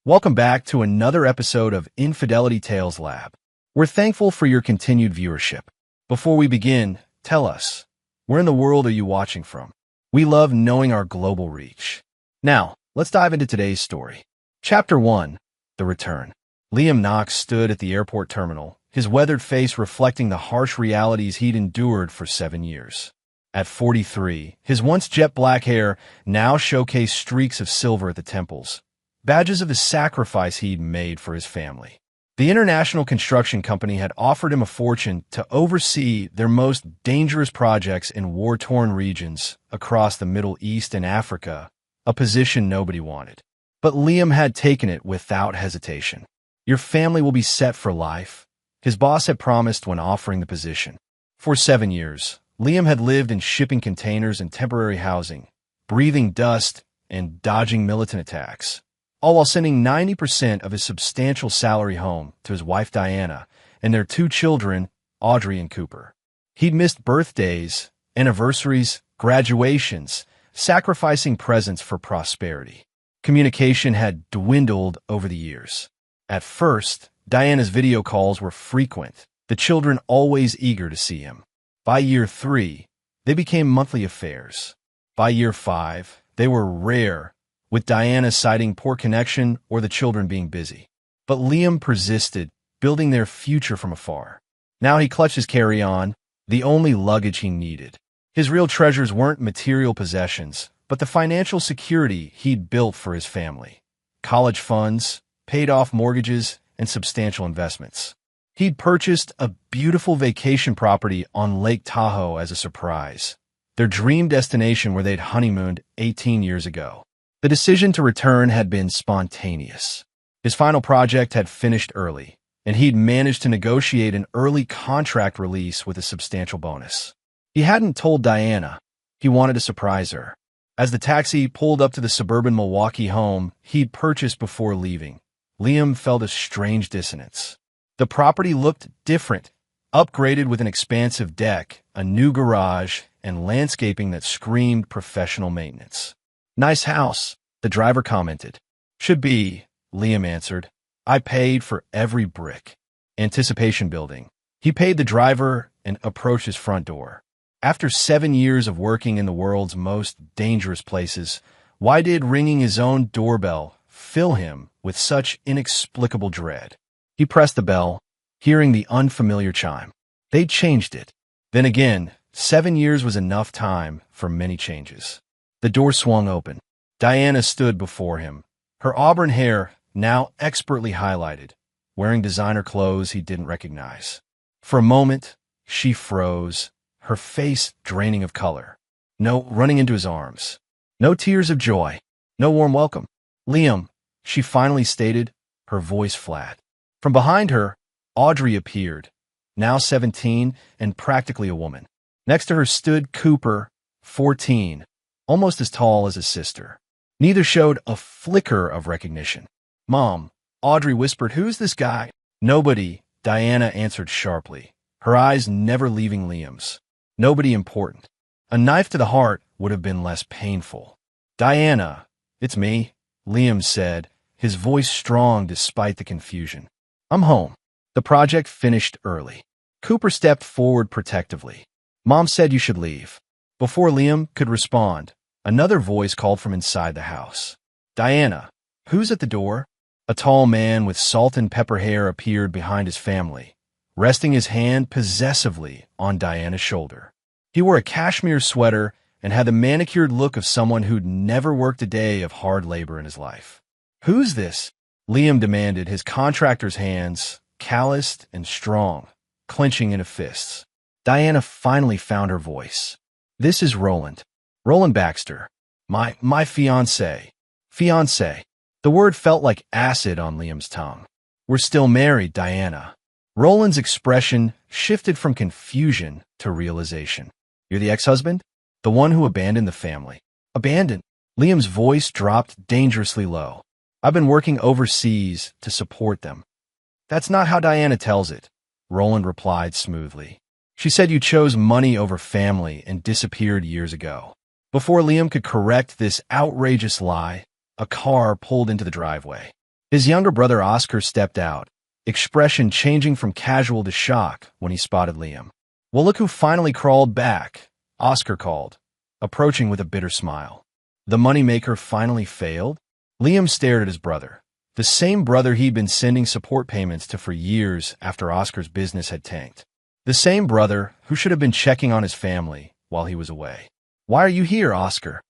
Welcome back to another episode of Infidelity Tales Lab. We're thankful for your continued viewership. Before we begin, tell us, where in the world are you watching from? We love knowing our global reach. Now, let's dive into today's story. Chapter 1, The Return. Liam Knox stood at the airport terminal, his weathered face reflecting the harsh realities he'd endured for 7 years. At 43, his once jet black hair now showcased streaks of silver at the temples, badges of the sacrifice he'd made for his family. The international construction company had offered him a fortune to oversee their most dangerous projects in war-torn regions across the Middle East and Africa, a position nobody wanted. But Liam had taken it without hesitation. Your family will be set for life, his boss had promised when offering the position. For 7 years, Liam had lived in shipping containers and temporary housing, breathing dust and dodging militant attacks, all while sending 90% of his substantial salary home to his wife Diana and their 2 children, Audrey and Cooper. He'd missed birthdays, anniversaries, graduations, sacrificing presents for prosperity. Communication had dwindled over the years. At first, Diana's video calls were frequent, the children always eager to see him. By year 3, they became monthly affairs. By year 5, they were rare, with Diana citing poor connection or the children being busy. But Liam persisted, building their future from afar. Now he clutched his carry-on, the only luggage he needed. His real treasures weren't material possessions, but the financial security he'd built for his family. College funds, paid-off mortgages, and substantial investments. He'd purchased a beautiful vacation property on Lake Tahoe as a surprise, their dream destination where they'd honeymooned 18 years ago. The decision to return had been spontaneous. His final project had finished early, and he'd managed to negotiate an early contract release with a substantial bonus. He hadn't told Diana. He wanted to surprise her. As the taxi pulled up to the suburban Milwaukee home he'd purchased before leaving, Liam felt a strange dissonance. The property looked different, upgraded with an expansive deck, a new garage, and landscaping that screamed professional maintenance. "Nice house," the driver commented. "Should be," Liam answered. "I paid for every brick." Anticipation building. He paid the driver and approached his front door. After 7 years of working in the world's most dangerous places, why did ringing his own doorbell fill him with such inexplicable dread? He pressed the bell, hearing the unfamiliar chime. They'd changed it. Then again, 7 years was enough time for many changes. The door swung open. Diana stood before him, her auburn hair now expertly highlighted, wearing designer clothes he didn't recognize. For a moment, she froze, her face draining of color. No running into his arms. No tears of joy. No warm welcome. "Liam," she finally stated, her voice flat. From behind her, Audrey appeared, now 17 and practically a woman. Next to her stood Cooper, 14, almost as tall as his sister. Neither showed a flicker of recognition. "Mom," Audrey whispered, "who's this guy?" "Nobody," Diana answered sharply, her eyes never leaving Liam's. "Nobody important." A knife to the heart would have been less painful. "Diana, it's me," Liam said, his voice strong despite the confusion. "I'm home." The project finished early. Cooper stepped forward protectively. "Mom said you should leave." Before Liam could respond, another voice called from inside the house. "Diana, who's at the door?" A tall man with salt and pepper hair appeared behind his family, resting his hand possessively on Diana's shoulder. He wore a cashmere sweater and had the manicured look of someone who'd never worked a day of hard labor in his life. "Who's this?" Liam demanded, his contractor's hands, calloused and strong, clenching into fists. Diana finally found her voice. "This is Roland. Roland Baxter. My fiancé." Fiancé. The word felt like acid on Liam's tongue. "We're still married, Diana." Roland's expression shifted from confusion to realization. "You're the ex-husband? The one who abandoned the family." "Abandoned?" Liam's voice dropped dangerously low. "I've been working overseas to support them." "That's not how Diana tells it," Roland replied smoothly. "She said you chose money over family and disappeared years ago." Before Liam could correct this outrageous lie, a car pulled into the driveway. His younger brother Oscar stepped out, expression changing from casual to shock when he spotted Liam. "Well, look who finally crawled back," Oscar called, approaching with a bitter smile. The moneymaker finally failed? Liam stared at his brother, the same brother he'd been sending support payments to for years after Oscar's business had tanked. The same brother who should have been checking on his family while he was away. "Why are you here, Oscar?"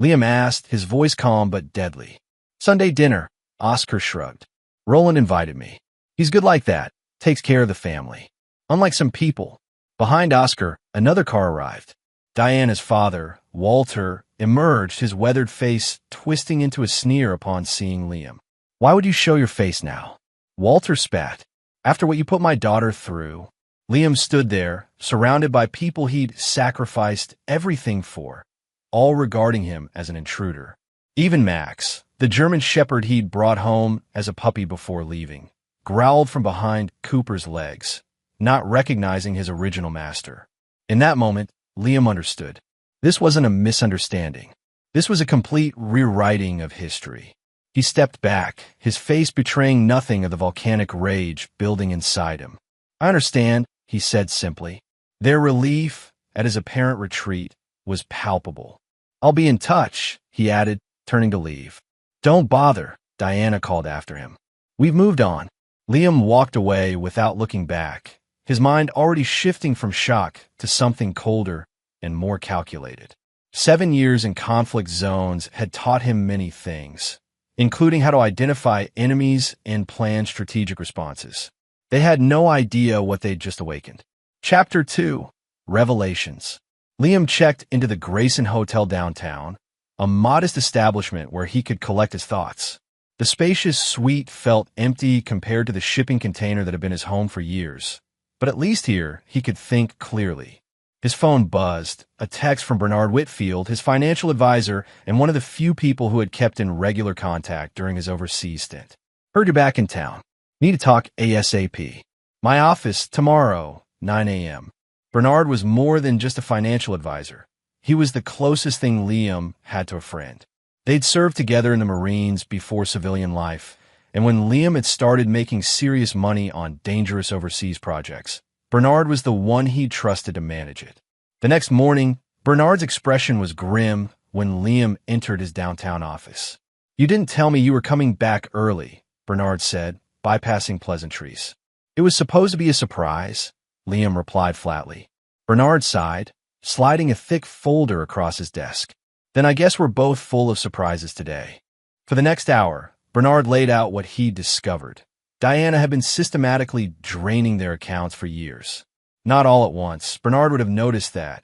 Liam asked, his voice calm but deadly. "Sunday dinner," Oscar shrugged. "Roland invited me. He's good like that, takes care of the family. Unlike some people." Behind Oscar, another car arrived. Diana's father, Walter, emerged, his weathered face twisting into a sneer upon seeing Liam. "Why would you show your face now?" Walter spat. "After what you put my daughter through." Liam stood there, surrounded by people he'd sacrificed everything for, all regarding him as an intruder. Even Max, the German shepherd he'd brought home as a puppy before leaving, growled from behind Cooper's legs, not recognizing his original master. In that moment, Liam understood. This wasn't a misunderstanding. This was a complete rewriting of history. He stepped back, his face betraying nothing of the volcanic rage building inside him. "I understand," he said simply. Their relief at his apparent retreat was palpable. "I'll be in touch," he added, turning to leave. "Don't bother," Diana called after him. "We've moved on." Liam walked away without looking back, his mind already shifting from shock to something colder and more calculated. 7 years in conflict zones had taught him many things, including how to identify enemies and plan strategic responses. They had no idea what they'd just awakened. Chapter 2: Revelations. Liam checked into the Grayson Hotel downtown, a modest establishment where he could collect his thoughts. The spacious suite felt empty compared to the shipping container that had been his home for years, but at least here he could think clearly. His phone buzzed, a text from Bernard Whitfield, his financial advisor and one of the few people who had kept in regular contact during his overseas stint. "Heard you're back in town. Need to talk ASAP. My office tomorrow, 9 a.m. Bernard was more than just a financial advisor. He was the closest thing Liam had to a friend. They'd served together in the Marines before civilian life, and when Liam had started making serious money on dangerous overseas projects, Bernard was the one he trusted to manage it. The next morning, Bernard's expression was grim when Liam entered his downtown office. "You didn't tell me you were coming back early," Bernard said, bypassing pleasantries. "It was supposed to be a surprise," Liam replied flatly. Bernard sighed, sliding a thick folder across his desk. "Then I guess we're both full of surprises today." For the next hour, Bernard laid out what he'd discovered. Diana had been systematically draining their accounts for years. Not all at once, Bernard would have noticed that,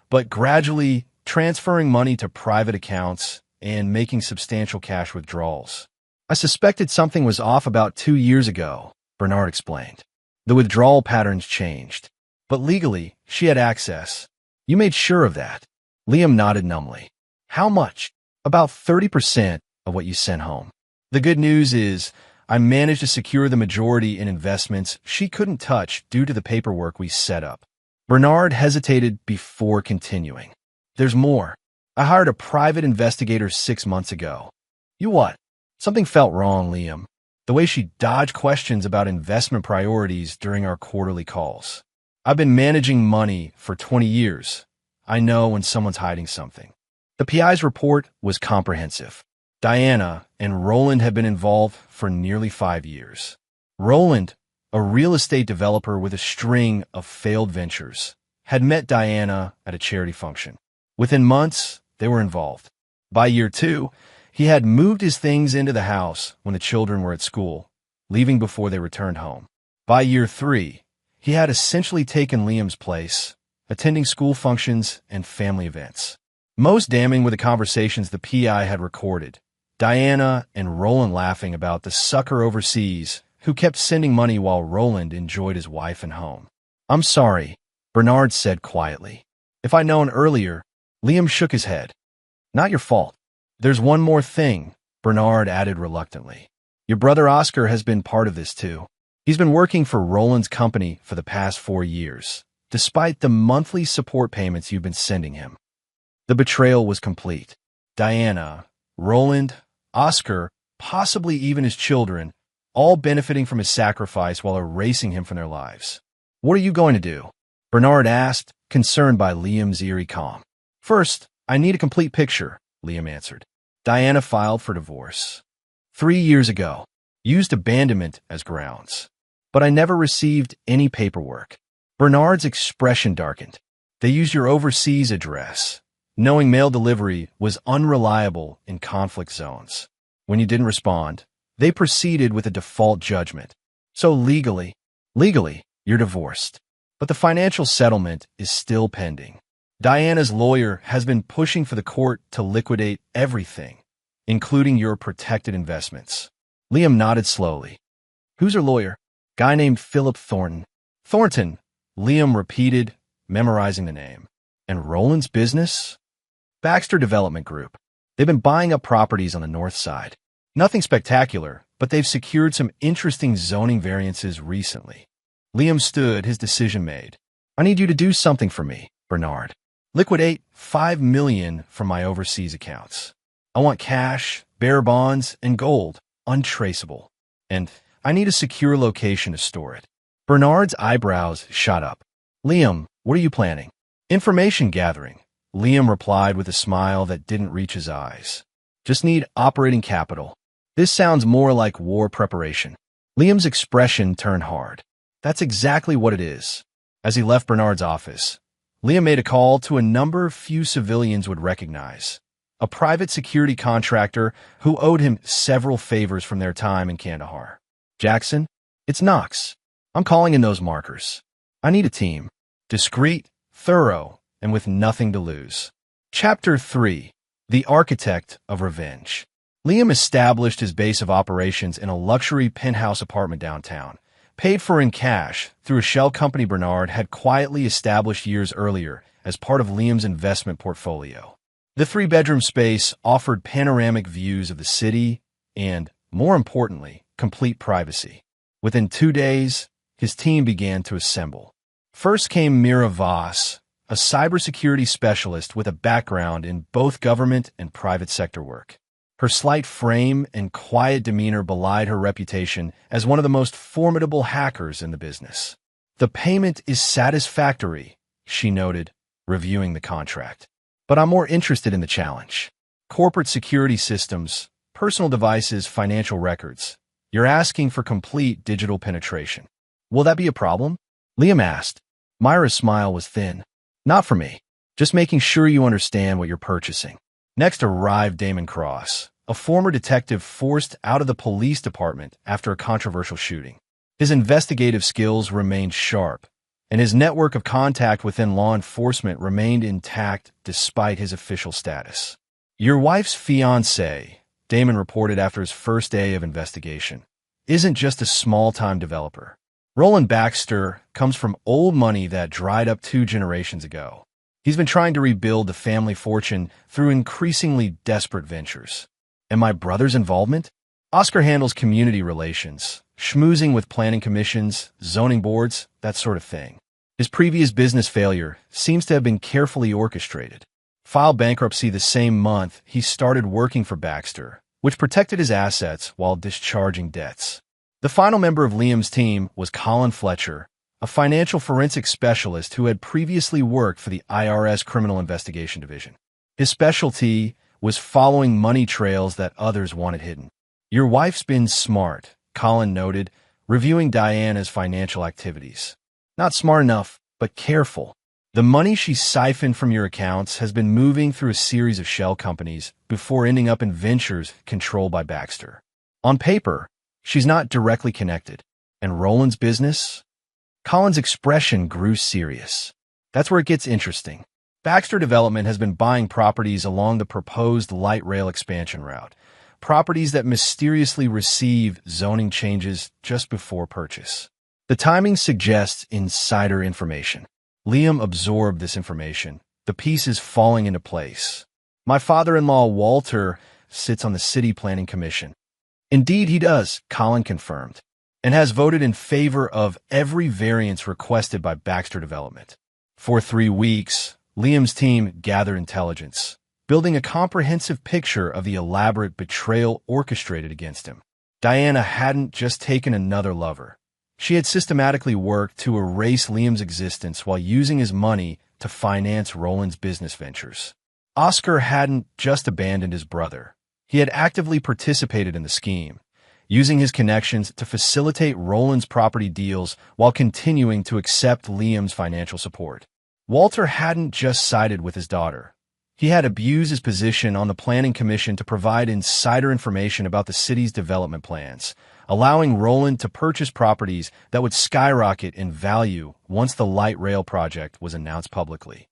but gradually transferring money to private accounts and making substantial cash withdrawals. "I suspected something was off about 2 years ago," Bernard explained. "The withdrawal patterns changed, but legally, she had access. You made sure of that." Liam nodded numbly. "How much?" "About 30% of what you sent home. The good news is, I managed to secure the majority in investments she couldn't touch due to the paperwork we set up." Bernard hesitated before continuing. "There's more. I hired a private investigator 6 months ago." "You what?" Something felt wrong, Liam. The way she dodged questions about investment priorities during our quarterly calls. "I've been managing money for 20 years. I know when someone's hiding something." The PI's report was comprehensive. Diana and Roland had been involved for nearly 5 years. Roland, a real estate developer with a string of failed ventures, had met Diana at a charity function. Within months, they were involved. By year 2, he had moved his things into the house when the children were at school, leaving before they returned home. By year 3, he had essentially taken Liam's place, attending school functions and family events. Most damning were the conversations the PI had recorded. Diana and Roland laughing about the sucker overseas who kept sending money while Roland enjoyed his wife and home. "I'm sorry," Bernard said quietly. "If I'd known earlier." Liam shook his head. "Not your fault." "There's one more thing," Bernard added reluctantly. "Your brother Oscar has been part of this too. He's been working for Roland's company for the past 4 years, despite the monthly support payments you've been sending him." The betrayal was complete. Diana, Roland, Oscar, possibly even his children, all benefiting from his sacrifice while erasing him from their lives. What are you going to do? Bernard asked, concerned by Liam's eerie calm. First, I need a complete picture, Liam answered. Diana filed for divorce 3 years ago, used abandonment as grounds. But I never received any paperwork. Bernard's expression darkened. They used your overseas address, knowing mail delivery was unreliable in conflict zones. When you didn't respond, they proceeded with a default judgment. So legally, you're divorced. But the financial settlement is still pending. Diana's lawyer has been pushing for the court to liquidate everything, including your protected investments. Liam nodded slowly. Who's her lawyer? Guy named Philip Thornton. Thornton, Liam repeated, memorizing the name. And Roland's business? Baxter Development Group. They've been buying up properties on the north side. Nothing spectacular, but they've secured some interesting zoning variances recently. Liam stood, his decision made. I need you to do something for me, Bernard. Liquidate $5 million from my overseas accounts. I want cash, bearer bonds, and gold, untraceable. And I need a secure location to store it. Bernard's eyebrows shot up. Liam, what are you planning? Information gathering, Liam replied with a smile that didn't reach his eyes. Just need operating capital. This sounds more like war preparation. Liam's expression turned hard. That's exactly what it is. As he left Bernard's office, Liam made a call to a number few civilians would recognize. A private security contractor who owed him several favors from their time in Kandahar. Jackson, it's Knox. I'm calling in those markers. I need a team. Discreet, thorough, and with nothing to lose. Chapter 3. The Architect of Revenge. Liam established his base of operations in a luxury penthouse apartment downtown, paid for in cash through a shell company Bernard had quietly established years earlier as part of Liam's investment portfolio. The 3-bedroom space offered panoramic views of the city and, more importantly, complete privacy. Within 2 days, his team began to assemble. First came Mira Voss, a cybersecurity specialist with a background in both government and private sector work. Her slight frame and quiet demeanor belied her reputation as one of the most formidable hackers in the business. The payment is satisfactory, she noted, reviewing the contract. But I'm more interested in the challenge. Corporate security systems, personal devices, financial records. You're asking for complete digital penetration. Will that be a problem? Liam asked. Myra's smile was thin. Not for me. Just making sure you understand what you're purchasing. Next arrived Damon Cross, a former detective forced out of the police department after a controversial shooting. His investigative skills remained sharp, and his network of contact within law enforcement remained intact despite his official status. Your wife's fiancé, Damon reported after his first day of investigation, isn't just a small-time developer. Roland Baxter comes from old money that dried up 2 generations ago. He's been trying to rebuild the family fortune through increasingly desperate ventures. And my brother's involvement? Oscar handles community relations, schmoozing with planning commissions, zoning boards, that sort of thing. His previous business failure seems to have been carefully orchestrated. Filed bankruptcy the same month he started working for Baxter, which protected his assets while discharging debts. The final member of Liam's team was Colin Fletcher, a financial forensics specialist who had previously worked for the IRS Criminal Investigation Division. His specialty was following money trails that others wanted hidden. Your wife's been smart, Colin noted, reviewing Diana's financial activities. Not smart enough, but careful. The money she siphoned from your accounts has been moving through a series of shell companies before ending up in ventures controlled by Baxter. On paper, she's not directly connected. And Roland's business? Colin's expression grew serious. That's where it gets interesting. Baxter Development has been buying properties along the proposed light rail expansion route, properties that mysteriously receive zoning changes just before purchase. The timing suggests insider information. Liam absorbed this information, the pieces falling into place. My father-in-law, Walter, sits on the City Planning Commission. Indeed he does, Colin confirmed, and has voted in favor of every variance requested by Baxter Development. For 3 weeks, Liam's team gathered intelligence, building a comprehensive picture of the elaborate betrayal orchestrated against him. Diana hadn't just taken another lover. She had systematically worked to erase Liam's existence while using his money to finance Roland's business ventures. Oscar hadn't just abandoned his brother. He had actively participated in the scheme, using his connections to facilitate Roland's property deals while continuing to accept Liam's financial support. Walter hadn't just sided with his daughter. He had abused his position on the Planning Commission to provide insider information about the city's development plans, allowing Roland to purchase properties that would skyrocket in value once the light rail project was announced publicly.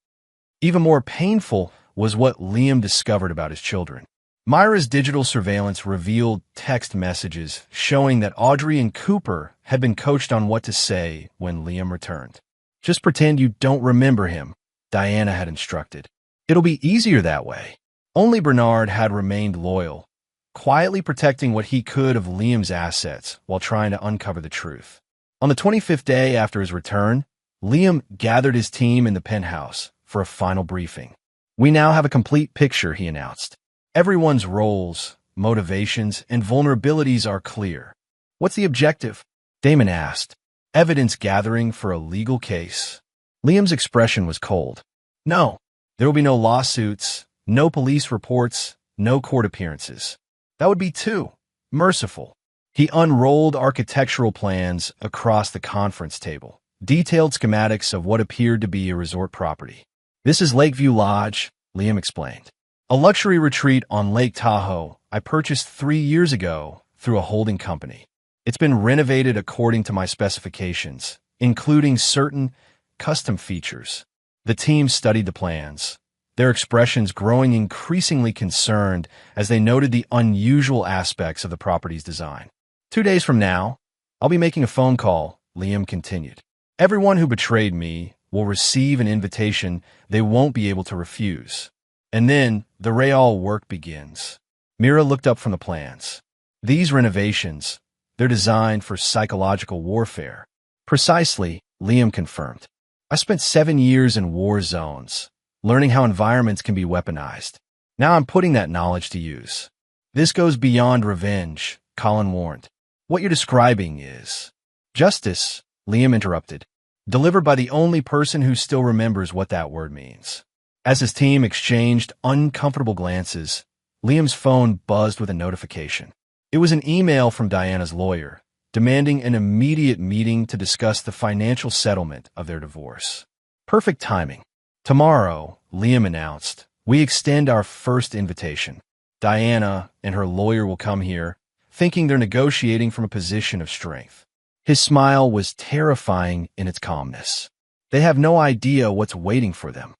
Even more painful was what Liam discovered about his children. Myra's digital surveillance revealed text messages showing that Audrey and Cooper had been coached on what to say when Liam returned. "Just pretend you don't remember him," Diana had instructed. "It'll be easier that way." Only Bernard had remained loyal, quietly protecting what he could of Liam's assets while trying to uncover the truth. On the 25th day after his return, Liam gathered his team in the penthouse for a final briefing. "We now have a complete picture," he announced. "Everyone's roles, motivations, and vulnerabilities are clear." "What's the objective?" Damon asked. "Evidence gathering for a legal case." Liam's expression was cold. "No, there will be no lawsuits, no police reports, no court appearances. That would be too merciful." He unrolled architectural plans across the conference table, detailed schematics of what appeared to be a resort property. "This is Lakeview Lodge," Liam explained. "A luxury retreat on Lake Tahoe I purchased 3 years ago through a holding company. It's been renovated according to my specifications, including certain custom features." The team studied the plans, their expressions growing increasingly concerned as they noted the unusual aspects of the property's design. "2 days from now, I'll be making a phone call," Liam continued. "Everyone who betrayed me will receive an invitation they won't be able to refuse. And then the real work begins." Mira looked up from the plans. "These renovations, they're designed for psychological warfare." "Precisely," Liam confirmed. "I spent 7 years in war zones, learning how environments can be weaponized. Now I'm putting that knowledge to use." "This goes beyond revenge," Colin warned. "What you're describing is justice," Liam interrupted, "delivered by the only person who still remembers what that word means." As his team exchanged uncomfortable glances, Liam's phone buzzed with a notification. It was an email from Diana's lawyer, demanding an immediate meeting to discuss the financial settlement of their divorce. Perfect timing. "Tomorrow," Liam announced, "we extend our first invitation. Diana and her lawyer will come here, thinking they're negotiating from a position of strength." His smile was terrifying in its calmness. They have no idea what's waiting for them.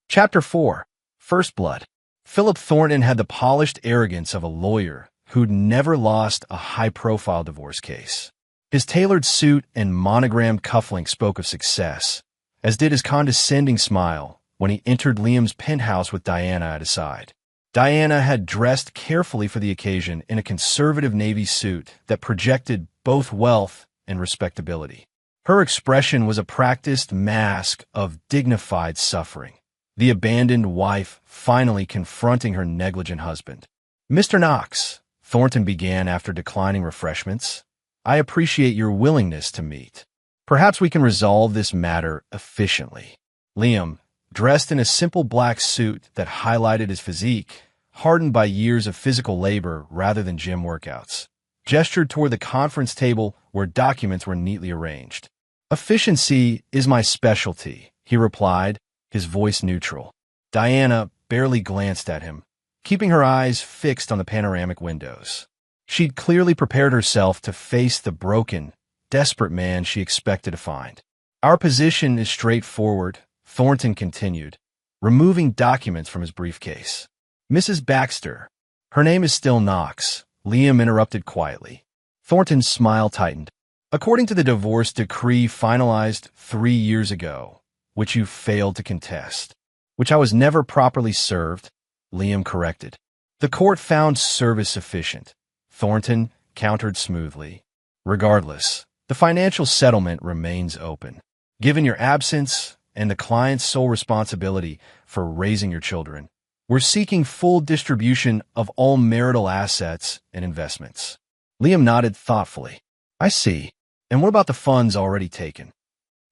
Chapter 4. First Blood. Philip Thornton had the polished arrogance of a lawyer who'd never lost a high-profile divorce case. His tailored suit and monogrammed cufflink spoke of success, as did his condescending smile when he entered Liam's penthouse with Diana at his side. Diana had dressed carefully for the occasion in a conservative navy suit that projected both wealth and respectability. Her expression was a practiced mask of dignified suffering, the abandoned wife finally confronting her negligent husband. "Mr. Knox," Thornton began after declining refreshments, "I appreciate your willingness to meet. Perhaps we can resolve this matter efficiently." Liam, dressed in a simple black suit that highlighted his physique, hardened by years of physical labor rather than gym workouts, gestured toward the conference table where documents were neatly arranged. "Efficiency is my specialty," he replied, his voice neutral. Diana barely glanced at him, keeping her eyes fixed on the panoramic windows. She'd clearly prepared herself to face the broken, desperate man she expected to find. "Our position is straightforward," Thornton continued, removing documents from his briefcase. "Mrs. Baxter." "Her name is still Knox," Liam interrupted quietly. Thornton's smile tightened. "According to the divorce decree finalized 3 years ago, which you failed to contest, which I was never properly served," Liam corrected. "The court found service sufficient," Thornton countered smoothly. "Regardless, the financial settlement remains open. Given your absence and the client's sole responsibility for raising your children, We're seeking full distribution of all marital assets and investments. Liam nodded thoughtfully. I see. And what about the funds already taken?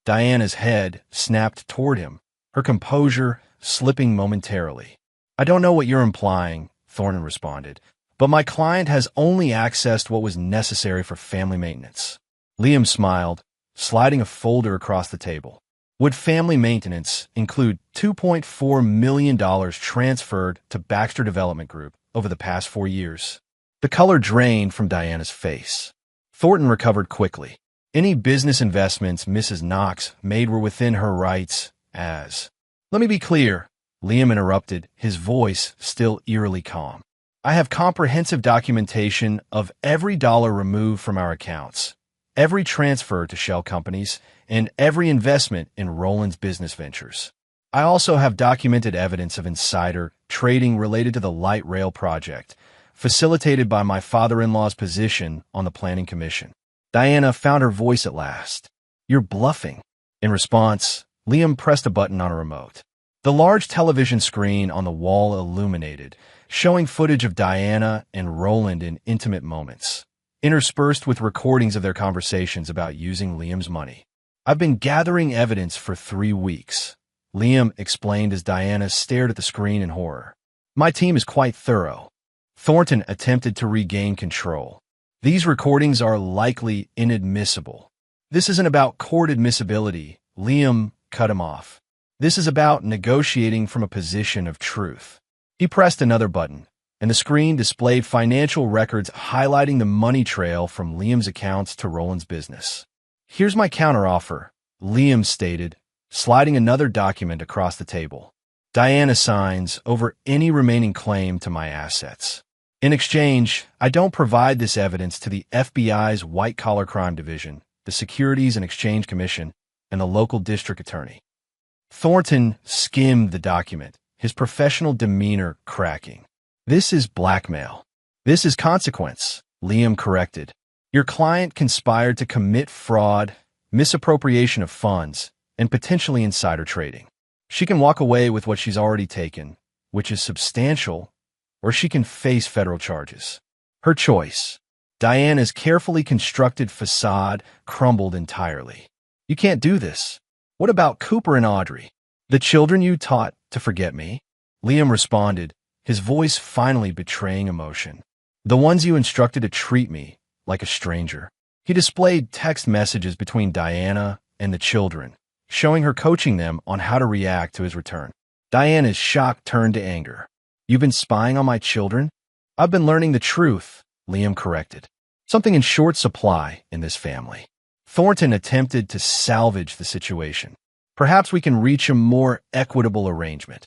Diana's head snapped toward him, her composure slipping momentarily. I don't know what you're implying, Thornton responded, but my client has only accessed what was necessary for family maintenance. Liam smiled, sliding a folder across the table. Would family maintenance include $2.4 million transferred to Baxter Development Group over the past 4 years? The color drained from Diana's face. Thornton recovered quickly. Any business investments Mrs. Knox made were within her rights as... Let me be clear, Liam interrupted, his voice still eerily calm. I have comprehensive documentation of every dollar removed from our accounts, every transfer to shell companies, and every investment in Roland's business ventures. I also have documented evidence of insider trading related to the light rail project, facilitated by my father-in-law's position on the planning commission. Diana found her voice at last. You're bluffing. In response, Liam pressed a button on a remote. The large television screen on the wall illuminated, showing footage of Diana and Roland in intimate moments, interspersed with recordings of their conversations about using Liam's money. I've been gathering evidence for 3 weeks, Liam explained as Diana stared at the screen in horror. My team is quite thorough. Thornton attempted to regain control. These recordings are likely inadmissible. This isn't about court admissibility, Liam cut him off. This is about negotiating from a position of truth. He pressed another button, and the screen displayed financial records highlighting the money trail from Liam's accounts to Roland's business. Here's my counteroffer, Liam stated, sliding another document across the table. Diana signs over any remaining claim to my assets. In exchange, I don't provide this evidence to the FBI's white-collar crime division, the Securities and Exchange Commission, and the local district attorney. Thornton skimmed the document, his professional demeanor cracking. This is blackmail. This is consequence, Liam corrected. Your client conspired to commit fraud, misappropriation of funds, and potentially insider trading. She can walk away with what she's already taken, which is substantial, or she can face federal charges. Her choice. Diana's carefully constructed facade crumbled entirely. You can't do this. What about Cooper and Audrey? The children you taught to forget me? Liam responded, his voice finally betraying emotion. The ones you instructed to treat me like a stranger. He displayed text messages between Diana and the children, showing her coaching them on how to react to his return. Diana's shock turned to anger. You've been spying on my children? I've been learning the truth, Liam corrected. Something in short supply in this family. Thornton attempted to salvage the situation. Perhaps we can reach a more equitable arrangement.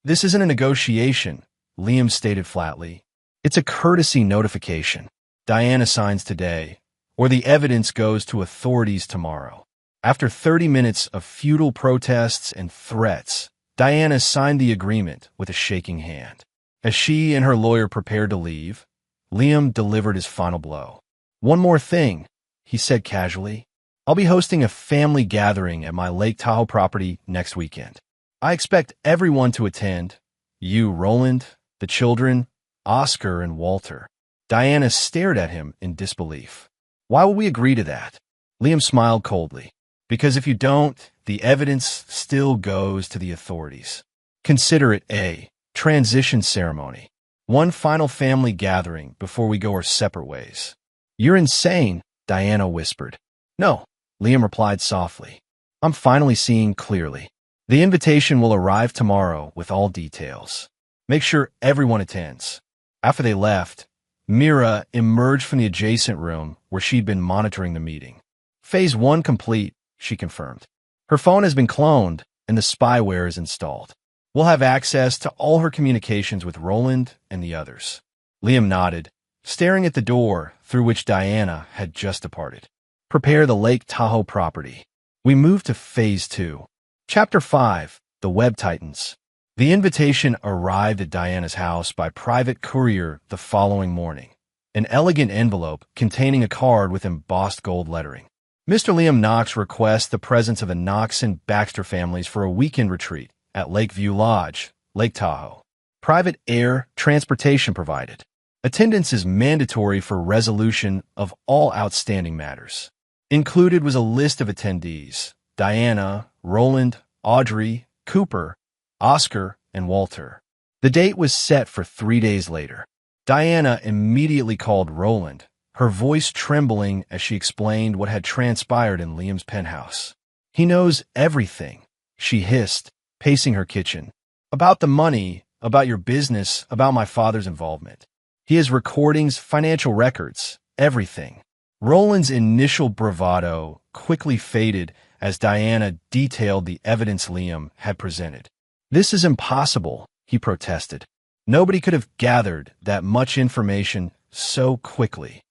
This isn't a negotiation, Liam stated flatly. It's a courtesy notification. Diana signs today, or the evidence goes to authorities tomorrow. After 30 minutes of futile protests and threats, Diana signed the agreement with a shaking hand. As she and her lawyer prepared to leave, Liam delivered his final blow. One more thing, he said casually. I'll be hosting a family gathering at my Lake Tahoe property next weekend. I expect everyone to attend. You, Roland, the children, Oscar, and Walter. Diana stared at him in disbelief. Why would we agree to that? Liam smiled coldly. Because if you don't, the evidence still goes to the authorities. Consider it a transition ceremony. One final family gathering before we go our separate ways. You're insane, Diana whispered. No, Liam replied softly. I'm finally seeing clearly. The invitation will arrive tomorrow with all details. Make sure everyone attends. After they left, Mira emerged from the adjacent room where she'd been monitoring the meeting. Phase 1 complete, she confirmed. Her phone has been cloned and the spyware is installed. We'll have access to all her communications with Roland and the others. Liam nodded, staring at the door through which Diana had just departed. Prepare the Lake Tahoe property. We move to Phase 2. Chapter 5, The Web Titans. The invitation arrived at Diana's house by private courier the following morning. An elegant envelope containing a card with embossed gold lettering. Mr. Liam Knox requests the presence of the Knox and Baxter families for a weekend retreat at Lakeview Lodge, Lake Tahoe. Private air transportation provided. Attendance is mandatory for resolution of all outstanding matters. Included was a list of attendees: Diana, Roland, Audrey, Cooper, Oscar, and Walter. The date was set for 3 days later. Diana immediately called Roland, her voice trembling as she explained what had transpired in Liam's penthouse. "He knows everything," she hissed, pacing her kitchen. "About the money, about your business, about my father's involvement. He has recordings, financial records, everything." Roland's initial bravado quickly faded as Diana detailed the evidence Liam had presented. "This is impossible," he protested. "Nobody could have gathered that much information so quickly."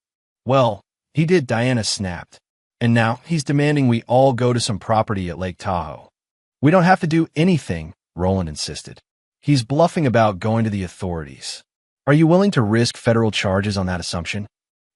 "Well, he did," Diana snapped. "And now he's demanding we all go to some property at Lake Tahoe." "We don't have to do anything," Roland insisted. "He's bluffing about going to the authorities." "Are you willing to risk federal charges on that assumption?"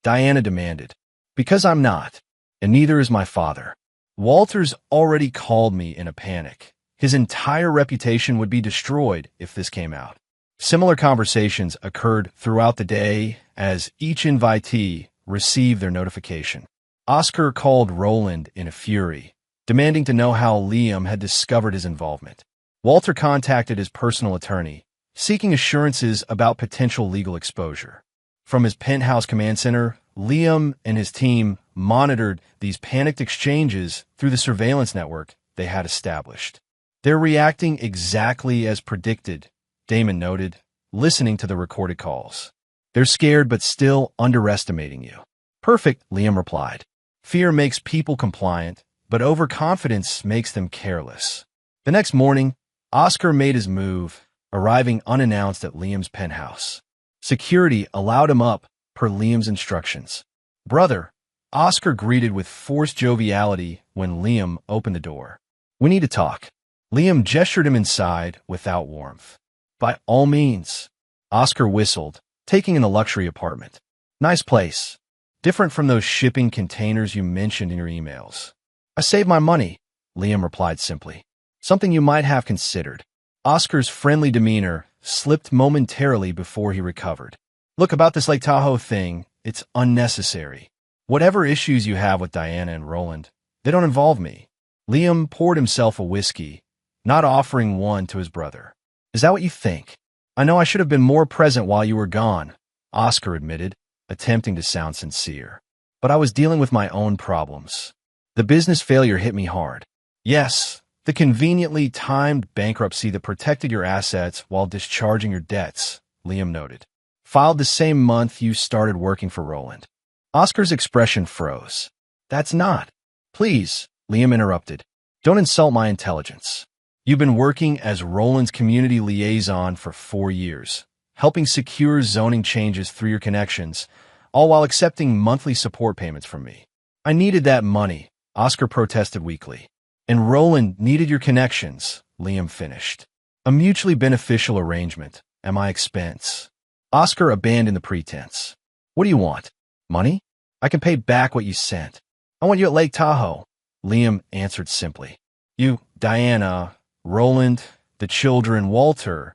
Diana demanded. "Because I'm not, and neither is my father. Walter's already called me in a panic. His entire reputation would be destroyed if this came out." Similar conversations occurred throughout the day as each invitee received their notification. Oscar called Roland in a fury, demanding to know how Liam had discovered his involvement. Walter contacted his personal attorney, seeking assurances about potential legal exposure. From his penthouse command center, Liam and his team monitored these panicked exchanges through the surveillance network they had established. "They're reacting exactly as predicted," Damon noted, listening to the recorded calls. "They're scared but still underestimating you." "Perfect," Liam replied. "Fear makes people compliant, but overconfidence makes them careless." The next morning, Oscar made his move, arriving unannounced at Liam's penthouse. Security allowed him up per Liam's instructions. "Brother," Oscar greeted with forced joviality when Liam opened the door. "We need to talk." Liam gestured him inside without warmth. "By all means." Oscar whistled, taking in the luxury apartment. "Nice place. Different from those shipping containers you mentioned in your emails." "I saved my money," Liam replied simply. "Something you might have considered." Oscar's friendly demeanor slipped momentarily before he recovered. "Look, about this Lake Tahoe thing, it's unnecessary. Whatever issues you have with Diana and Roland, they don't involve me." Liam poured himself a whiskey, not offering one to his brother. "Is that what you think?" "I know I should have been more present while you were gone," Oscar admitted, attempting to sound sincere. "But I was dealing with my own problems. The business failure hit me hard." "Yes, the conveniently timed bankruptcy that protected your assets while discharging your debts," Liam noted. "Filed the same month you started working for Roland." Oscar's expression froze. "That's not—" "Please," Liam interrupted. "Don't insult my intelligence. You've been working as Roland's community liaison for 4 years, helping secure zoning changes through your connections, all while accepting monthly support payments from me." "I needed that money," Oscar protested weakly. "And Roland needed your connections," Liam finished. "A mutually beneficial arrangement at my expense." Oscar abandoned the pretense. "What do you want? Money? I can pay back what you sent." "I want you at Lake Tahoe," Liam answered simply. "You, Diana, Roland, the children, Walter,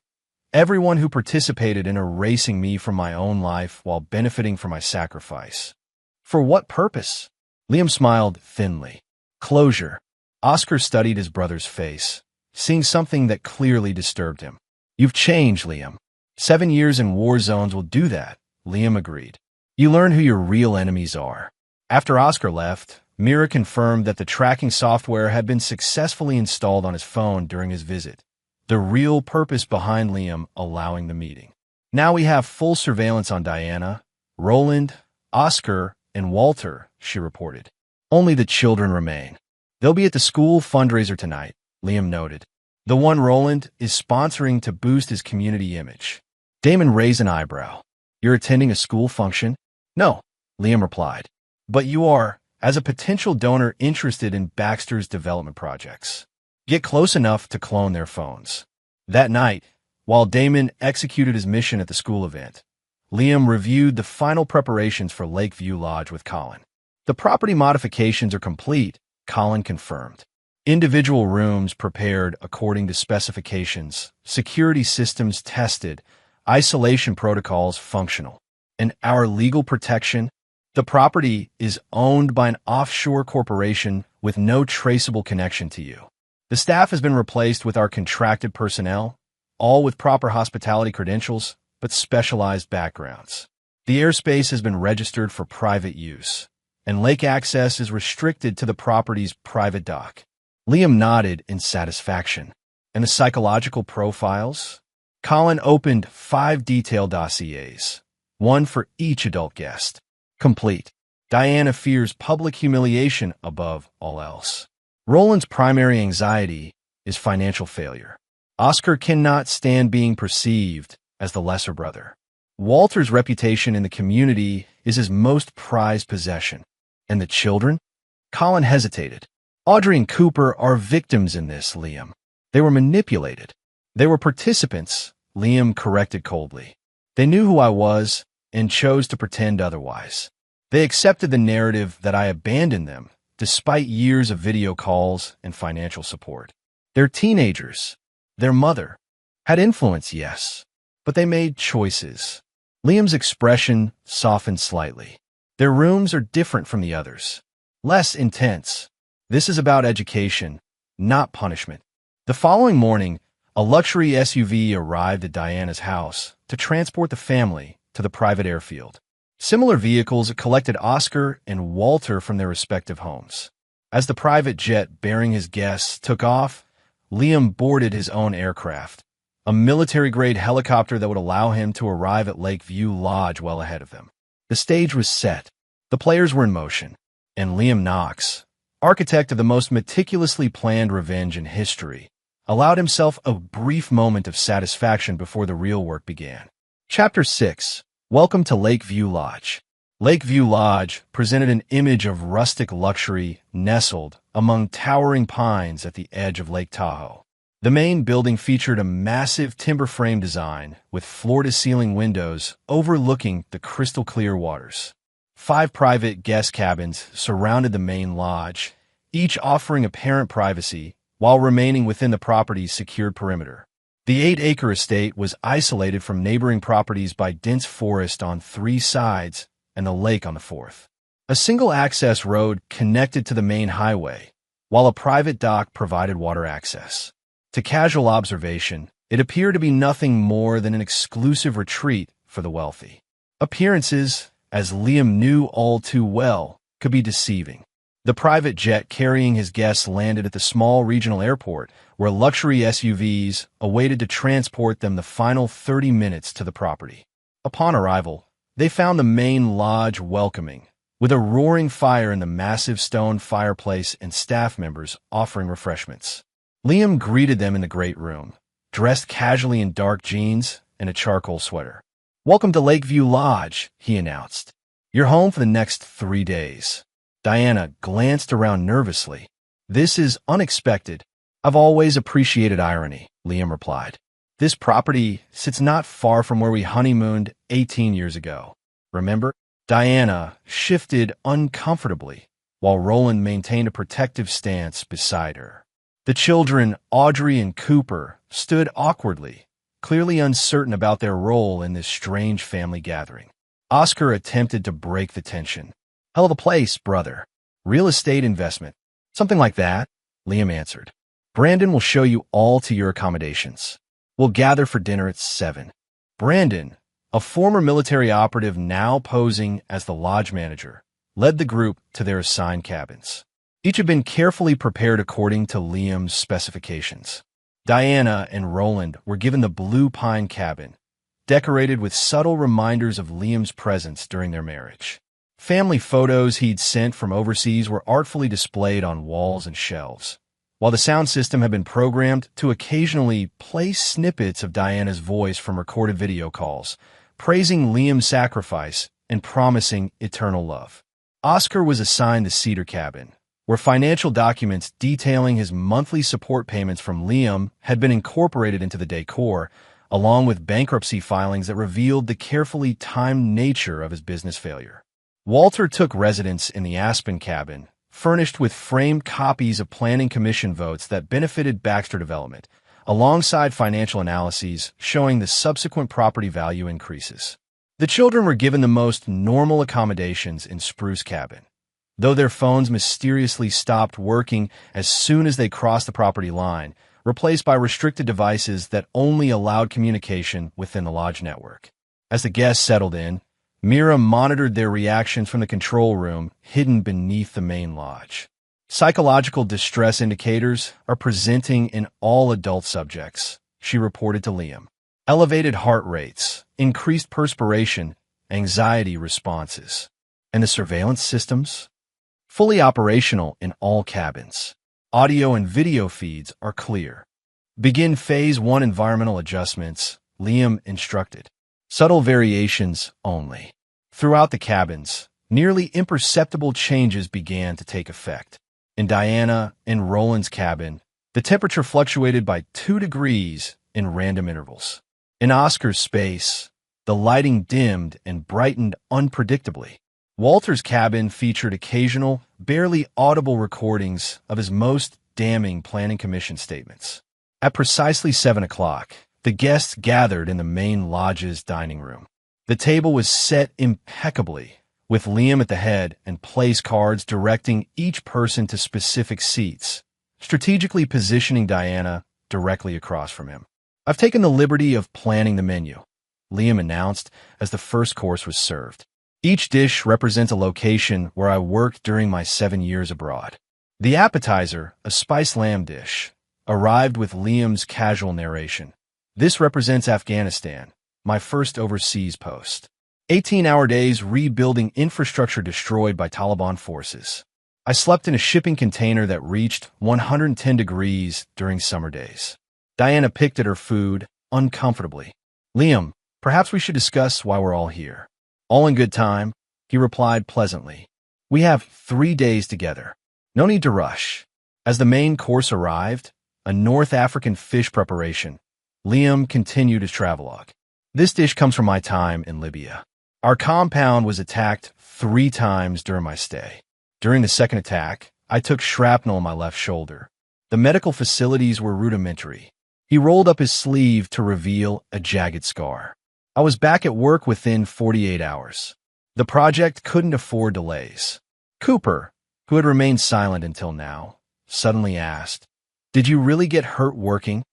everyone who participated in erasing me from my own life while benefiting from my sacrifice." "For what purpose?" Liam smiled thinly. "Closure." Oscar studied his brother's face, seeing something that clearly disturbed him. "You've changed, Liam." 7 years in war zones will do that, Liam agreed. "You learn who your real enemies are." After Oscar left, Mira confirmed that the tracking software had been successfully installed on his phone during his visit, the real purpose behind Liam allowing the meeting. "Now we have full surveillance on Diana, Roland, Oscar, and Walter," she reported. "Only the children remain. They'll be at the school fundraiser tonight," Liam noted. "The one Roland is sponsoring to boost his community image." Damon raised an eyebrow. "You're attending a school function?" "No," Liam replied. "But you are, as a potential donor interested in Baxter's development projects. Get close enough to clone their phones." That night, while Damon executed his mission at the school event, Liam reviewed the final preparations for Lakeview Lodge with Colin. "The property modifications are complete," Colin confirmed. Individual rooms prepared according to specifications, security systems tested, isolation protocols functional. And our legal protection? The property is owned by an offshore corporation with no traceable connection to you. The staff has been replaced with our contracted personnel, all with proper hospitality credentials, but specialized backgrounds. The airspace has been registered for private use, and lake access is restricted to the property's private dock. Liam nodded in satisfaction. And the psychological profiles? Colin opened 5 detailed dossiers, one for each adult guest. Complete. Diana fears public humiliation above all else. Roland's primary anxiety is financial failure. Oscar cannot stand being perceived as the lesser brother. Walter's reputation in the community is his most prized possession. And the children? Colin hesitated. Audrey and Cooper are victims in this, Liam. They were manipulated. They were participants, Liam corrected coldly. They knew who I was and chose to pretend otherwise. They accepted the narrative that I abandoned them, despite years of video calls and financial support. They're teenagers. Their mother had influence, yes, but they made choices. Liam's expression softened slightly. Their rooms are different from the others, less intense. This is about education, not punishment. The following morning, a luxury SUV arrived at Diana's house to transport the family to the private airfield. Similar vehicles collected Oscar and Walter from their respective homes. As the private jet bearing his guests took off, Liam boarded his own aircraft, a military-grade helicopter that would allow him to arrive at Lakeview Lodge well ahead of them. The stage was set. The players were in motion, and Liam Knox, architect of the most meticulously planned revenge in history, allowed himself a brief moment of satisfaction before the real work began. Chapter 6. Welcome to Lakeview Lodge. Lakeview Lodge presented an image of rustic luxury nestled among towering pines at the edge of Lake Tahoe. The main building featured a massive timber frame design with floor-to-ceiling windows overlooking the crystal-clear waters. 5 private guest cabins surrounded the main lodge, each offering apparent privacy while remaining within the property's secured perimeter. The 8-acre estate was isolated from neighboring properties by dense forest on 3 sides and the lake on the 4th. A single access road connected to the main highway, while a private dock provided water access. To casual observation, it appeared to be nothing more than an exclusive retreat for the wealthy. Appearances, as Liam knew all too well, could be deceiving. The private jet carrying his guests landed at the small regional airport, where luxury SUVs awaited to transport them the final 30 minutes to the property. Upon arrival, they found the main lodge welcoming, with a roaring fire in the massive stone fireplace and staff members offering refreshments. Liam greeted them in the great room, dressed casually in dark jeans and a charcoal sweater. "Welcome to Lakeview Lodge," he announced. "You're home for the next 3 days." Diana glanced around nervously. "This is unexpected. I've always appreciated irony," Liam replied. "This property sits not far from where we honeymooned 18 years ago. Remember?" Diana shifted uncomfortably, while Roland maintained a protective stance beside her. The children, Audrey and Cooper, stood awkwardly, clearly uncertain about their role in this strange family gathering. Oscar attempted to break the tension. "Hell of a place, brother. Real estate investment. Something like that," Liam answered. "Brandon will show you all to your accommodations. We'll gather for dinner at 7. Brandon, a former military operative now posing as the lodge manager, led the group to their assigned cabins. Each had been carefully prepared according to Liam's specifications. Diana and Roland were given the blue pine cabin, decorated with subtle reminders of Liam's presence during their marriage. Family photos he'd sent from overseas were artfully displayed on walls and shelves, while the sound system had been programmed to occasionally play snippets of Diana's voice from recorded video calls, praising Liam's sacrifice and promising eternal love. Oscar was assigned the cedar cabin, where financial documents detailing his monthly support payments from Liam had been incorporated into the decor, along with bankruptcy filings that revealed the carefully timed nature of his business failure. Walter took residence in the Aspen cabin, furnished with framed copies of planning commission votes that benefited Baxter Development, alongside financial analyses showing the subsequent property value increases. The children were given the most normal accommodations in Spruce Cabin, though their phones mysteriously stopped working as soon as they crossed the property line, replaced by restricted devices that only allowed communication within the lodge network. As the guests settled in, Mira monitored their reactions from the control room hidden beneath the main lodge. Psychological distress indicators are presenting in all adult subjects, she reported to Liam. Elevated heart rates, increased perspiration, anxiety responses. And the surveillance systems? Fully operational in all cabins. Audio and video feeds are clear. Begin Phase 1 environmental adjustments, Liam instructed. Subtle variations only. Throughout the cabins, nearly imperceptible changes began to take effect. In Diana and Roland's cabin, the temperature fluctuated by 2 degrees in random intervals. In Oscar's space, the lighting dimmed and brightened unpredictably. Walter's cabin featured occasional, barely audible recordings of his most damning planning commission statements. At precisely 7 o'clock, the guests gathered in the main lodge's dining room. The table was set impeccably, with Liam at the head and place cards directing each person to specific seats, strategically positioning Diana directly across from him. "I've taken the liberty of planning the menu," Liam announced as the first course was served. "Each dish represents a location where I worked during my 7 years abroad." The appetizer, a spiced lamb dish, arrived with Liam's casual narration. "This represents Afghanistan, my first overseas post. 18-hour days rebuilding infrastructure destroyed by Taliban forces. I slept in a shipping container that reached 110 degrees during summer days." Diana picked at her food uncomfortably. "Liam, perhaps we should discuss why we're all here." "All in good time," he replied pleasantly. "We have 3 days together. No need to rush." As the main course arrived, a North African fish preparation, Liam continued his travelogue. "This dish comes from my time in Libya. Our compound was attacked 3 times during my stay. During the second attack, I took shrapnel in my left shoulder. The medical facilities were rudimentary." He rolled up his sleeve to reveal a jagged scar. "I was back at work within 48 hours. The project couldn't afford delays." Cooper, who had remained silent until now, suddenly asked, "Did you really get hurt working?"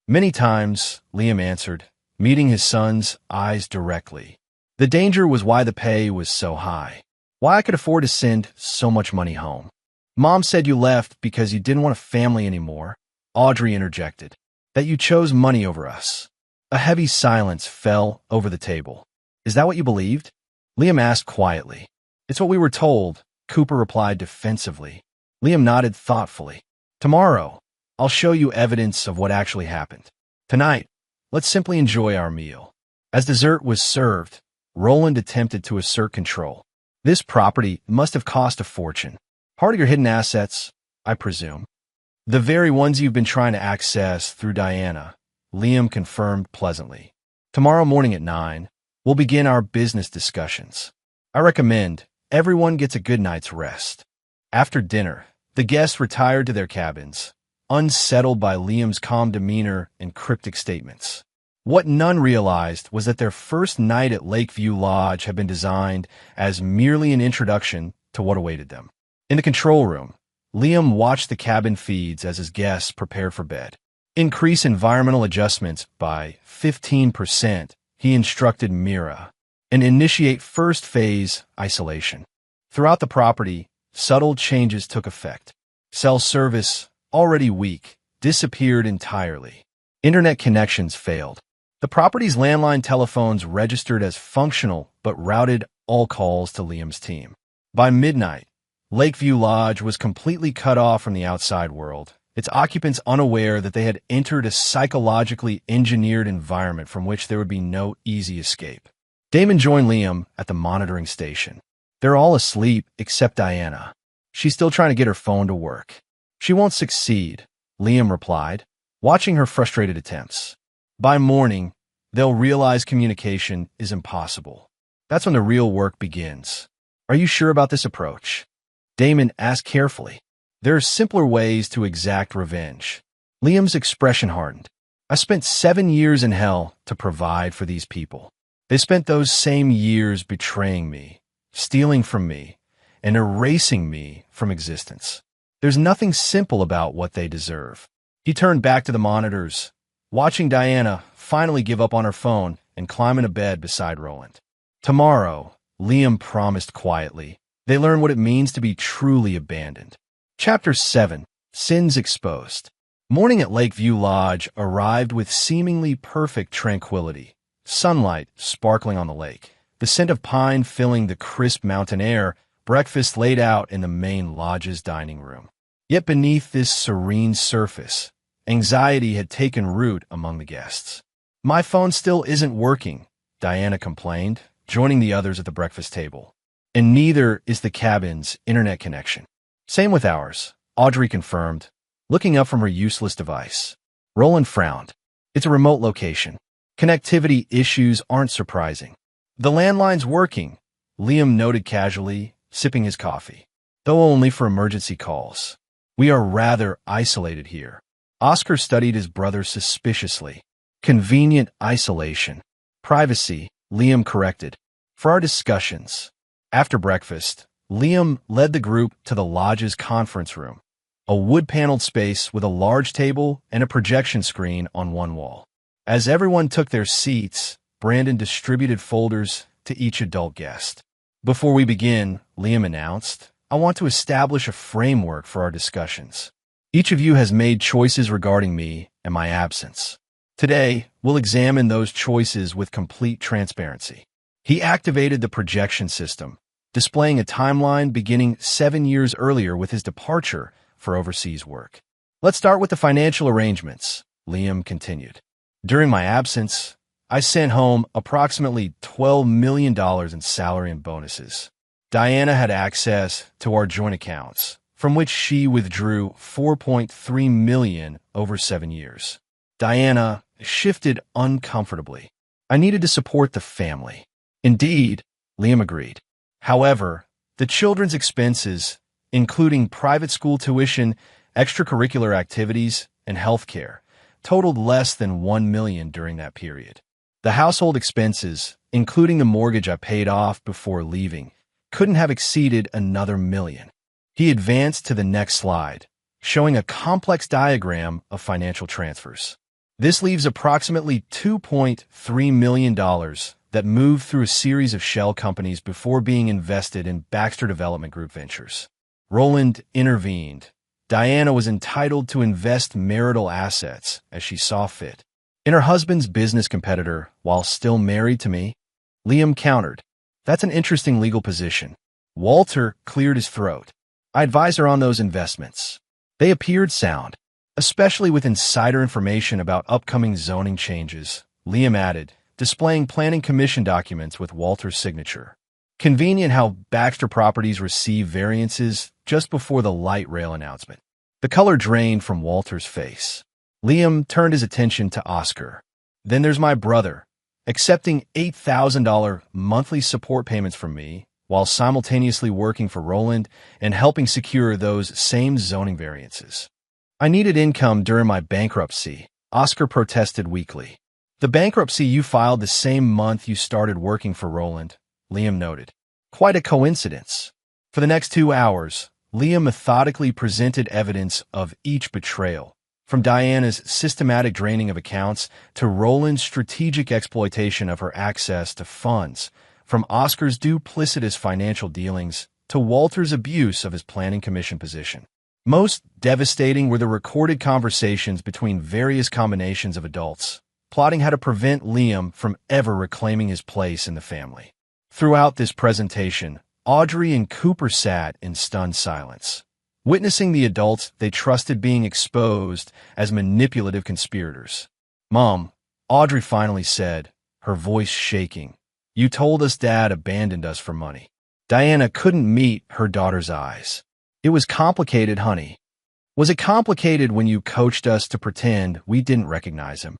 "Many times," Liam answered, meeting his son's eyes directly. "The danger was why the pay was so high, why I could afford to send so much money home." "Mom said you left because you didn't want a family anymore," Audrey interjected. "That you chose money over us." A heavy silence fell over the table. "Is that what you believed?" Liam asked quietly. "It's what we were told," Cooper replied defensively. Liam nodded thoughtfully. "Tomorrow, I'll show you evidence of what actually happened. Tonight, let's simply enjoy our meal." As dessert was served, Roland attempted to assert control. "This property must have cost a fortune. Part of your hidden assets, I presume." "The very ones you've been trying to access through Diana," Liam confirmed pleasantly. "Tomorrow morning at 9, we'll begin our business discussions. I recommend everyone gets a good night's rest." After dinner, the guests retired to their cabins, unsettled by Liam's calm demeanor and cryptic statements. What none realized was that their first night at Lakeview Lodge had been designed as merely an introduction to what awaited them. In the control room, Liam watched the cabin feeds as his guests prepared for bed. "Increase environmental adjustments by 15%, he instructed Mira, and initiate first phase isolation." Throughout the property, subtle changes took effect. Cell service, already weak, disappeared entirely. Internet connections failed. The property's landline telephones registered as functional but routed all calls to Liam's team. By midnight, Lakeview Lodge was completely cut off from the outside world, its occupants unaware that they had entered a psychologically engineered environment from which there would be no easy escape. Damon joined Liam at the monitoring station. "They're all asleep except Diana. She's still trying to get her phone to work." "She won't succeed," Liam replied, watching her frustrated attempts. "By morning, they'll realize communication is impossible. That's when the real work begins. Are you sure about this approach?" Damon asked carefully. There are simpler ways to exact revenge. Liam's expression hardened. I spent 7 years in hell to provide for these people. They spent those same years betraying me, stealing from me, and erasing me from existence. There's nothing simple about what they deserve. He turned back to the monitors, watching Diana finally give up on her phone and climb into bed beside Roland. Tomorrow, Liam promised quietly, they learn what it means to be truly abandoned. Chapter 7. Sins Exposed. Morning at Lakeview Lodge arrived with seemingly perfect tranquility. Sunlight sparkling on the lake, the scent of pine filling the crisp mountain air, breakfast laid out in the main lodge's dining room. Yet beneath this serene surface, anxiety had taken root among the guests. My phone still isn't working, Diana complained, joining the others at the breakfast table. And neither is the cabin's internet connection. Same with ours, Audrey confirmed, looking up from her useless device. Roland frowned. It's a remote location. Connectivity issues aren't surprising. The landline's working, Liam noted casually, sipping his coffee. Though only for emergency calls. We are rather isolated here. Oscar studied his brother suspiciously. Convenient isolation. Privacy, Liam corrected. For our discussions. After breakfast, Liam led the group to the lodge's conference room, a wood-paneled space with a large table and a projection screen on one wall. As everyone took their seats, Brandon distributed folders to each adult guest. Before we begin, Liam announced, I want to establish a framework for our discussions. Each of you has made choices regarding me and my absence. Today, we'll examine those choices with complete transparency. He activated the projection system, displaying a timeline beginning 7 years earlier with his departure for overseas work. Let's start with the financial arrangements, Liam continued. During my absence, I sent home approximately $12 million in salary and bonuses. Diana had access to our joint accounts, from which she withdrew $4.3 million over 7 years. Diana shifted uncomfortably. I needed to support the family. Indeed, Liam agreed. However, the children's expenses, including private school tuition, extracurricular activities, and health care, totaled less than $1 million during that period. The household expenses, including the mortgage I paid off before leaving, couldn't have exceeded another $1 million. He advanced to the next slide, showing a complex diagram of financial transfers. This leaves approximately $2.3 million that moved through a series of shell companies before being invested in Baxter Development Group ventures. Roland intervened. Diana was entitled to invest marital assets as she saw fit. In her husband's business competitor, while still married to me, Liam countered. That's an interesting legal position. Walter cleared his throat. I advised her on those investments. They appeared sound, especially with insider information about upcoming zoning changes, Liam added, displaying planning commission documents with Walter's signature. Convenient how Baxter Properties received variances just before the light rail announcement. The color drained from Walter's face. Liam turned his attention to Oscar. Then there's my brother, accepting $8,000 monthly support payments from me, while simultaneously working for Roland and helping secure those same zoning variances. I needed income during my bankruptcy, Oscar protested weakly. The bankruptcy you filed the same month you started working for Roland, Liam noted. Quite a coincidence. For the next 2 hours, Liam methodically presented evidence of each betrayal, from Diana's systematic draining of accounts to Roland's strategic exploitation of her access to funds, from Oscar's duplicitous financial dealings to Walter's abuse of his planning commission position. Most devastating were the recorded conversations between various combinations of adults, plotting how to prevent Liam from ever reclaiming his place in the family. Throughout this presentation, Audrey and Cooper sat in stunned silence, witnessing the adults they trusted being exposed as manipulative conspirators. Mom, Audrey finally said, her voice shaking, you told us Dad abandoned us for money. Diana couldn't meet her daughter's eyes. It was complicated, honey. Was it complicated when you coached us to pretend we didn't recognize him?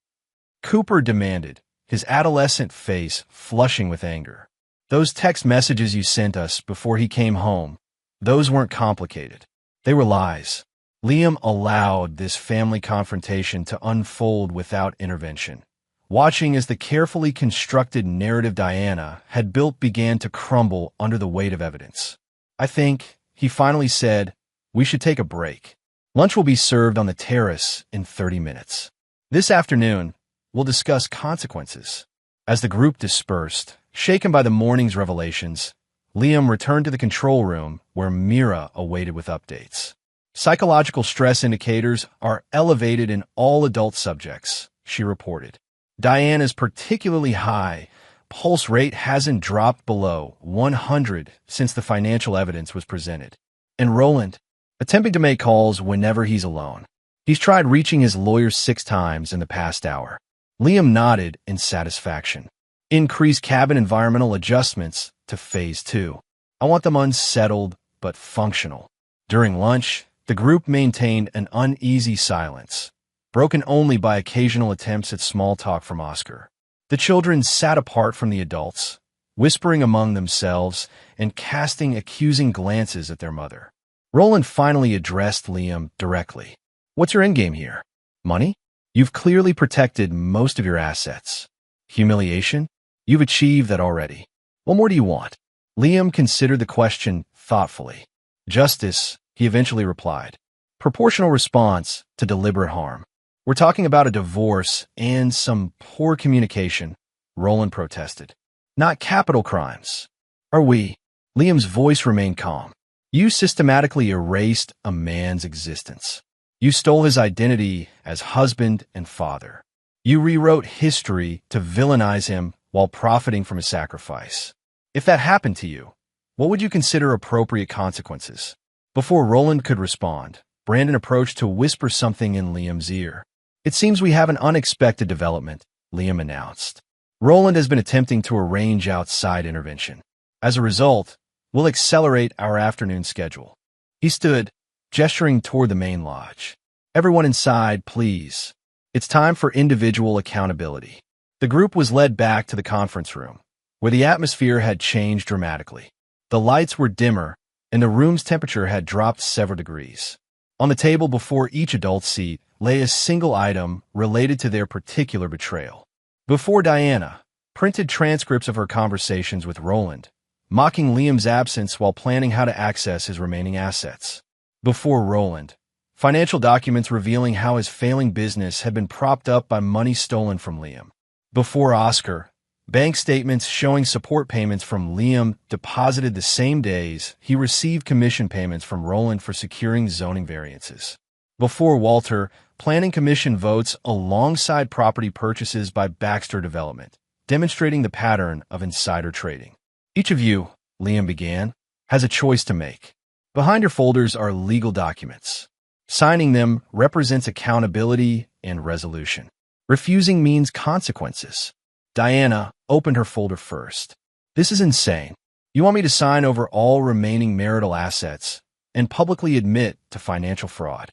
Cooper demanded, his adolescent face flushing with anger. Those text messages you sent us before he came home, Those weren't complicated. They were lies. Liam allowed this family confrontation to unfold without intervention, watching as the carefully constructed narrative Diana had built began to crumble under the weight of evidence. "I think," he finally said, "we should take a break. Lunch will be served on the terrace in 30 minutes. This afternoon, we'll discuss consequences." As the group dispersed, shaken by the morning's revelations, Liam returned to the control room where Mira awaited with updates. "Psychological stress indicators are elevated in all adult subjects," she reported. "Diana's particularly high. Pulse rate hasn't dropped below 100 since the financial evidence was presented. And Roland, attempting to make calls whenever he's alone. He's tried reaching his lawyer 6 times in the past hour." Liam nodded in satisfaction. "Increase cabin environmental adjustments to Phase 2. I want them unsettled but functional." During lunch, the group maintained an uneasy silence, broken only by occasional attempts at small talk from Oscar. The children sat apart from the adults, whispering among themselves and casting accusing glances at their mother. Roland finally addressed Liam directly. "What's your endgame here? Money? You've clearly protected most of your assets. Humiliation? You've achieved that already. What more do you want?" Liam considered the question thoughtfully. "Justice," he eventually replied. "Proportional response to deliberate harm." "We're talking about a divorce and some poor communication," Roland protested. "Not capital crimes." "Are we?" Liam's voice remained calm. "You systematically erased a man's existence. You stole his identity as husband and father. You rewrote history to villainize him while profiting from his sacrifice. If that happened to you, what would you consider appropriate consequences?" Before Roland could respond, Brandon approached to whisper something in Liam's ear. "It seems we have an unexpected development," Liam announced. "Roland has been attempting to arrange outside intervention. As a result, we'll accelerate our afternoon schedule." He stood, gesturing toward the main lodge. "Everyone inside, please. It's time for individual accountability." The group was led back to the conference room, where the atmosphere had changed dramatically. The lights were dimmer, and the room's temperature had dropped several degrees. On the table before each adult seat lay a single item related to their particular betrayal. Before Diana, printed transcripts of her conversations with Roland, mocking Liam's absence while planning how to access his remaining assets. Before Roland, financial documents revealing how his failing business had been propped up by money stolen from Liam. Before Oscar, bank statements showing support payments from Liam deposited the same days he received commission payments from Roland for securing zoning variances. Before Walter, planning commission votes alongside property purchases by Baxter Development, demonstrating the pattern of insider trading. "Each of you," Liam began, "has a choice to make. Behind your folders are legal documents. Signing them represents accountability and resolution. Refusing means consequences." Diana opened her folder first. "This is insane. You want me to sign over all remaining marital assets and publicly admit to financial fraud?"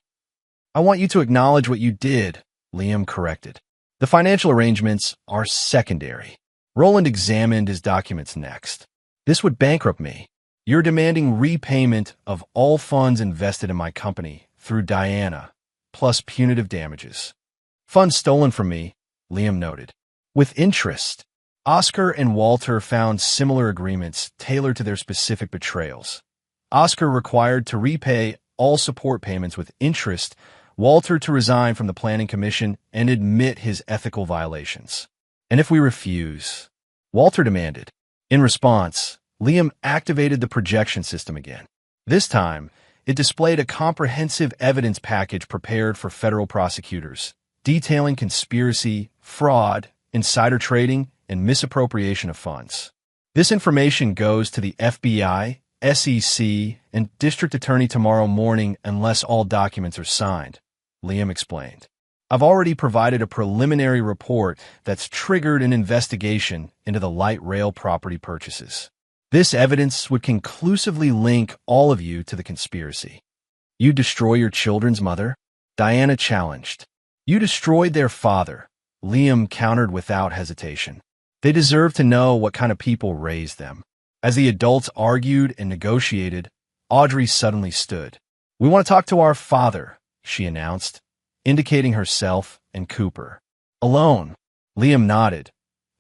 "I want you to acknowledge what you did," Liam corrected. "The financial arrangements are secondary." Roland examined his documents next. "This would bankrupt me. You're demanding repayment of all funds invested in my company through Diana, plus punitive damages. Funds stolen from me," Liam noted. "With interest." Oscar and Walter found similar agreements tailored to their specific betrayals. Oscar required to repay all support payments with interest, Walter to resign from the Planning Commission and admit his ethical violations. "And if we refuse?" Walter demanded. In response, Liam activated the projection system again. This time, it displayed a comprehensive evidence package prepared for federal prosecutors, detailing conspiracy, fraud, insider trading, and misappropriation of funds. "This information goes to the FBI, SEC, and District Attorney tomorrow morning unless all documents are signed," Liam explained. "I've already provided a preliminary report that's triggered an investigation into the light rail property purchases. This evidence would conclusively link all of you to the conspiracy." "You destroy your children's mother?" Diana challenged. "You destroyed their father," Liam countered without hesitation. "They deserve to know what kind of people raised them." As the adults argued and negotiated, Audrey suddenly stood. "We want to talk to our father," she announced, indicating herself and Cooper. "Alone?" Liam nodded,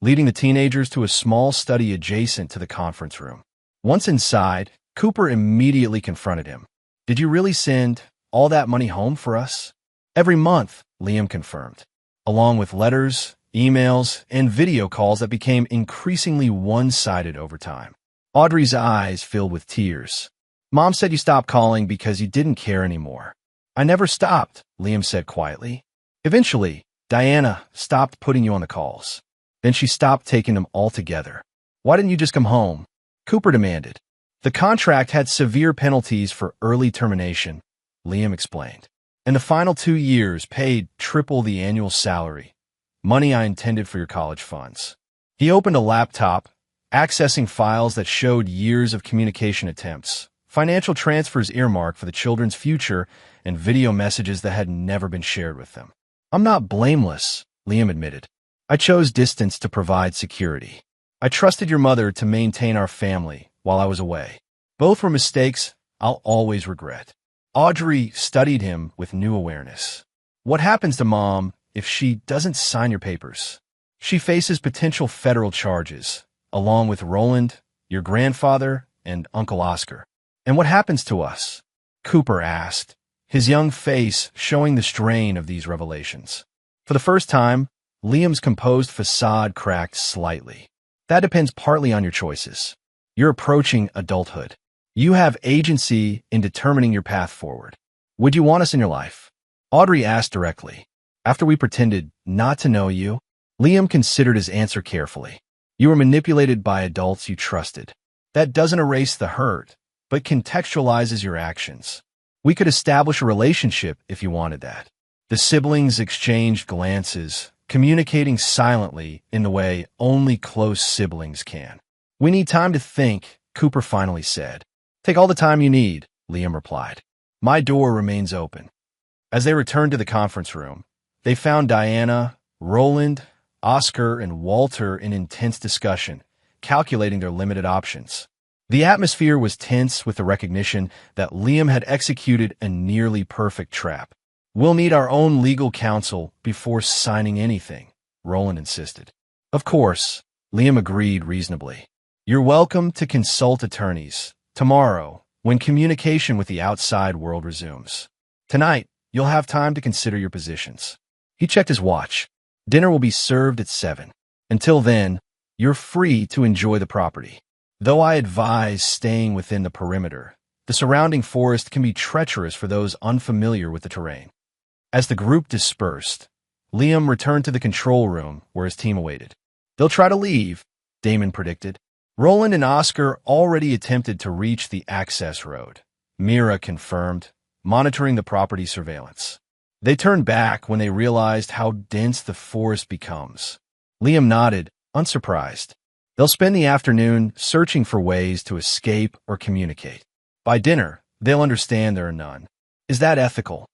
leading the teenagers to a small study adjacent to the conference room. Once inside, Cooper immediately confronted him. "Did you really send all that money home for us?" "Every month," Liam confirmed, along with letters, emails, and video calls that became increasingly one-sided over time. Audrey's eyes filled with tears. "Mom said you stopped calling because you didn't care anymore." "I never stopped," Liam said quietly. "Eventually, Diana stopped putting you on the calls. Then she stopped taking them altogether." "Why didn't you just come home?" Cooper demanded. "The contract had severe penalties for early termination," Liam explained. "And the final 2 years paid triple the annual salary, money I intended for your college funds." He opened a laptop, accessing files that showed years of communication attempts, financial transfers earmarked for the children's future, and video messages that had never been shared with them. "I'm not blameless," Liam admitted. "I chose distance to provide security. I trusted your mother to maintain our family while I was away. Both were mistakes I'll always regret." Audrey studied him with new awareness. "What happens to Mom if she doesn't sign your papers?" "She faces potential federal charges, along with Roland, your grandfather, and Uncle Oscar." "And what happens to us?" Cooper asked, his young face showing the strain of these revelations. For the first time, Liam's composed facade cracked slightly. "That depends partly on your choices. You're approaching adulthood. You have agency in determining your path forward. Would you want us in your life?" Audrey asked directly. "After we pretended not to know you?" Liam considered his answer carefully. "You were manipulated by adults you trusted. That doesn't erase the hurt, but contextualizes your actions. We could establish a relationship if you wanted that." The siblings exchanged glances, communicating silently in the way only close siblings can. "We need time to think," Cooper finally said. "Take all the time you need," Liam replied. "My door remains open." As they returned to the conference room, they found Diana, Roland, Oscar, and Walter in intense discussion, calculating their limited options. The atmosphere was tense with the recognition that Liam had executed a nearly perfect trap. "We'll need our own legal counsel before signing anything," Roland insisted. "Of course," Liam agreed reasonably. "You're welcome to consult attorneys tomorrow when communication with the outside world resumes. Tonight, you'll have time to consider your positions." He checked his watch. "Dinner will be served at 7. Until then, you're free to enjoy the property. Though I advise staying within the perimeter, the surrounding forest can be treacherous for those unfamiliar with the terrain." As the group dispersed, Liam returned to the control room where his team awaited. "They'll try to leave," Damon predicted. Roland and Oscar already attempted to reach the access road, Mira confirmed, monitoring the property surveillance. They turned back when they realized how dense the forest becomes. Liam nodded, unsurprised. They'll spend the afternoon searching for ways to escape or communicate. By dinner, they'll understand there are none. "Is that ethical?"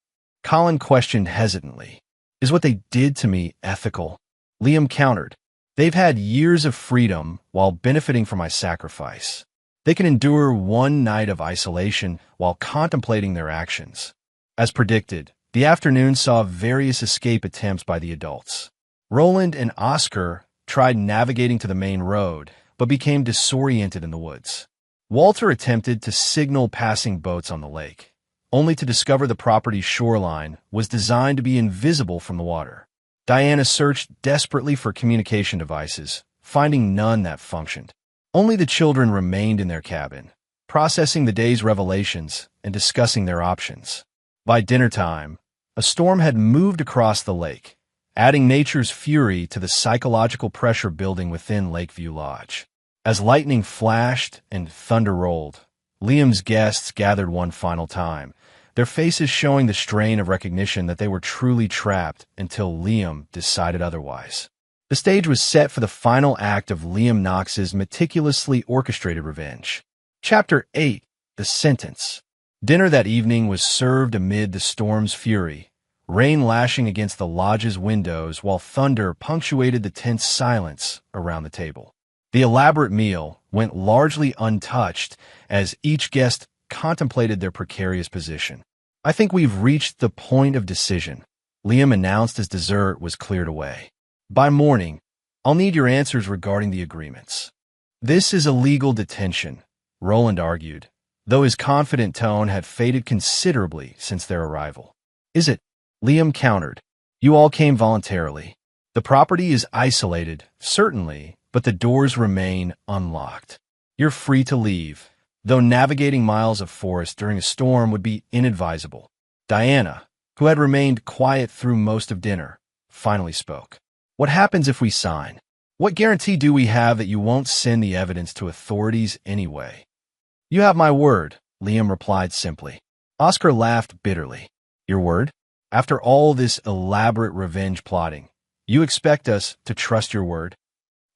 Colin questioned hesitantly. "Is what they did to me ethical?" Liam countered. "They've had years of freedom while benefiting from my sacrifice. They can endure one night of isolation while contemplating their actions." As predicted, the afternoon saw various escape attempts by the adults. Roland and Oscar tried navigating to the main road, but became disoriented in the woods. Walter attempted to signal passing boats on the lake, only to discover the property's shoreline was designed to be invisible from the water. Diana searched desperately for communication devices, finding none that functioned. Only the children remained in their cabin, processing the day's revelations and discussing their options. By dinner time, a storm had moved across the lake, adding nature's fury to the psychological pressure building within Lakeview Lodge. As lightning flashed and thunder rolled, Liam's guests gathered one final time, their faces showing the strain of recognition that they were truly trapped until Liam decided otherwise. The stage was set for the final act of Liam Knox's meticulously orchestrated revenge. Chapter 8, The Sentence. Dinner that evening was served amid the storm's fury, rain lashing against the lodge's windows while thunder punctuated the tense silence around the table. The elaborate meal went largely untouched as each guest contemplated their precarious position. "I think we've reached the point of decision," Liam announced as dessert was cleared away. "By morning, I'll need your answers regarding the agreements." "This is a legal detention," Roland argued, though his confident tone had faded considerably since their arrival. "Is it?" Liam countered. "You all came voluntarily. The property is isolated, certainly, but the doors remain unlocked. You're free to leave, though navigating miles of forest during a storm would be inadvisable." Diana, who had remained quiet through most of dinner, finally spoke. "What happens if we sign? What guarantee do we have that you won't send the evidence to authorities anyway?" "You have my word," Liam replied simply. Oscar laughed bitterly. "Your word? After all this elaborate revenge plotting, you expect us to trust your word?"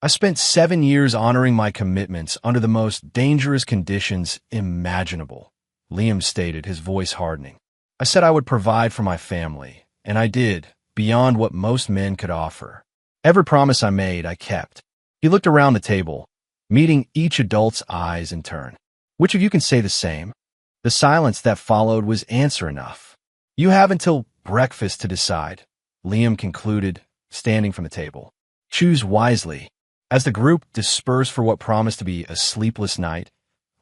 "I spent 7 years honoring my commitments under the most dangerous conditions imaginable," Liam stated, his voice hardening. "I said I would provide for my family, and I did, beyond what most men could offer. Every promise I made, I kept." He looked around the table, meeting each adult's eyes in turn. "Which of you can say the same?" The silence that followed was answer enough. "You have until breakfast to decide," Liam concluded, standing from the table. "Choose wisely." As the group dispersed for what promised to be a sleepless night,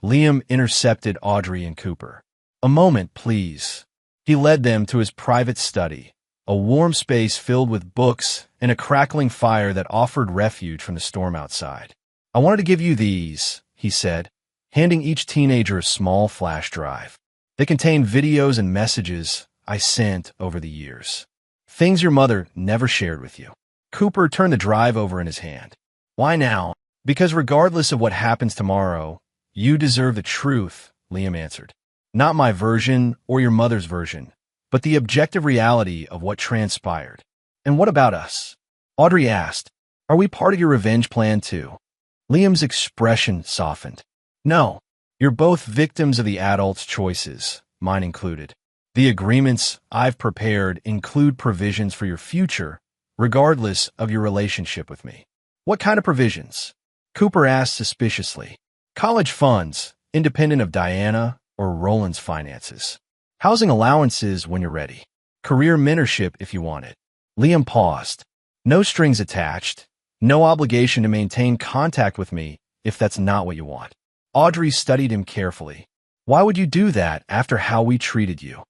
Liam intercepted Audrey and Cooper. "A moment, please." He led them to his private study, a warm space filled with books and a crackling fire that offered refuge from the storm outside. "I wanted to give you these," he said, handing each teenager a small flash drive. "They contain videos and messages I sent over the years. Things your mother never shared with you." Cooper turned the drive over in his hand. "Why now?" "Because regardless of what happens tomorrow, you deserve the truth," Liam answered. "Not my version or your mother's version, but the objective reality of what transpired." "And what about us?" Audrey asked. "Are we part of your revenge plan too?" Liam's expression softened. "No, you're both victims of the adults' choices, mine included. The agreements I've prepared include provisions for your future, regardless of your relationship with me." "What kind of provisions?" Cooper asked suspiciously. "College funds, independent of Diana or Roland's finances. Housing allowances when you're ready. Career mentorship if you want it." Liam paused. "No strings attached. No obligation to maintain contact with me if that's not what you want." Audrey studied him carefully. "Why would you do that after how we treated you?"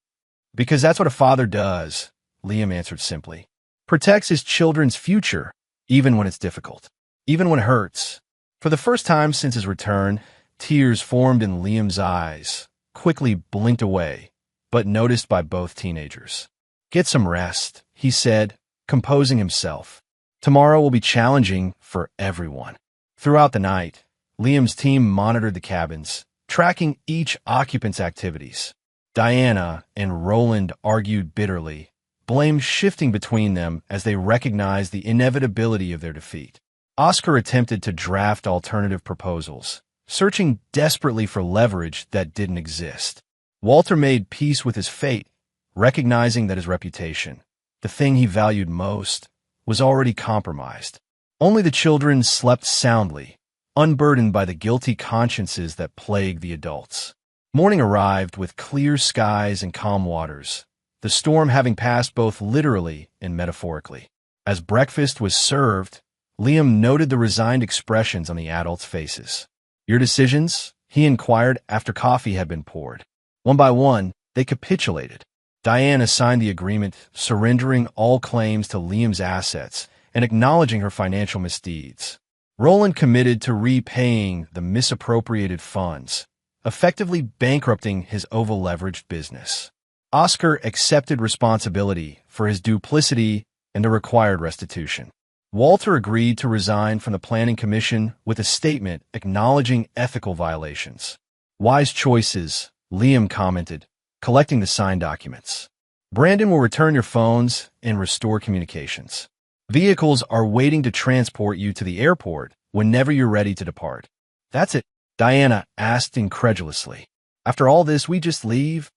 "Because that's what a father does," Liam answered simply. "Protects his children's future, even when it's difficult, even when it hurts." For the first time since his return, tears formed in Liam's eyes, quickly blinked away, but noticed by both teenagers. "Get some rest," he said, composing himself. "Tomorrow will be challenging for everyone." Throughout the night, Liam's team monitored the cabins, tracking each occupant's activities. Diana and Roland argued bitterly, blame shifting between them as they recognized the inevitability of their defeat. Oscar attempted to draft alternative proposals, searching desperately for leverage that didn't exist. Walter made peace with his fate, recognizing that his reputation, the thing he valued most, was already compromised. Only the children slept soundly, unburdened by the guilty consciences that plagued the adults. Morning arrived with clear skies and calm waters, the storm having passed both literally and metaphorically. As breakfast was served, Liam noted the resigned expressions on the adults' faces. "Your decisions?" he inquired after coffee had been poured. One by one, they capitulated. Diana signed the agreement, surrendering all claims to Liam's assets and acknowledging her financial misdeeds. Roland committed to repaying the misappropriated funds, effectively bankrupting his over-leveraged business. Oscar accepted responsibility for his duplicity and the required restitution. Walter agreed to resign from the Planning Commission with a statement acknowledging ethical violations. "Wise choices," Liam commented, collecting the signed documents. "Brandon will return your phones and restore communications. Vehicles are waiting to transport you to the airport whenever you're ready to depart." "That's it?" Diana asked incredulously. "After all this, we just leave?"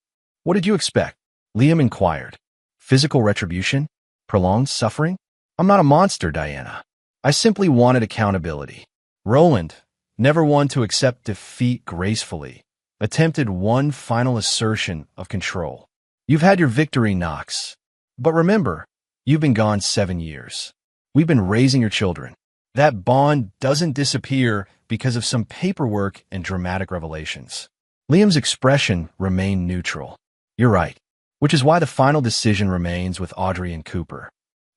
"What did you expect?" Liam inquired. "Physical retribution? Prolonged suffering?" "I'm not a monster, Diana. I simply wanted accountability." Roland, never one to accept defeat gracefully, attempted one final assertion of control. You've had your victory, Knox. But remember, you've been gone 7 years. We've been raising your children. That bond doesn't disappear because of some paperwork and dramatic revelations. Liam's expression remained neutral. You're right. Which is why the final decision remains with Audrey and Cooper.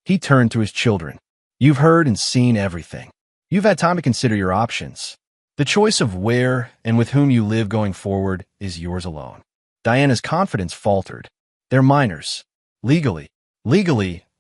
He turned to his children. You've heard and seen everything. You've had time to consider your options. The choice of where and with whom you live going forward is yours alone. Diana's confidence faltered. They're minors. Legally,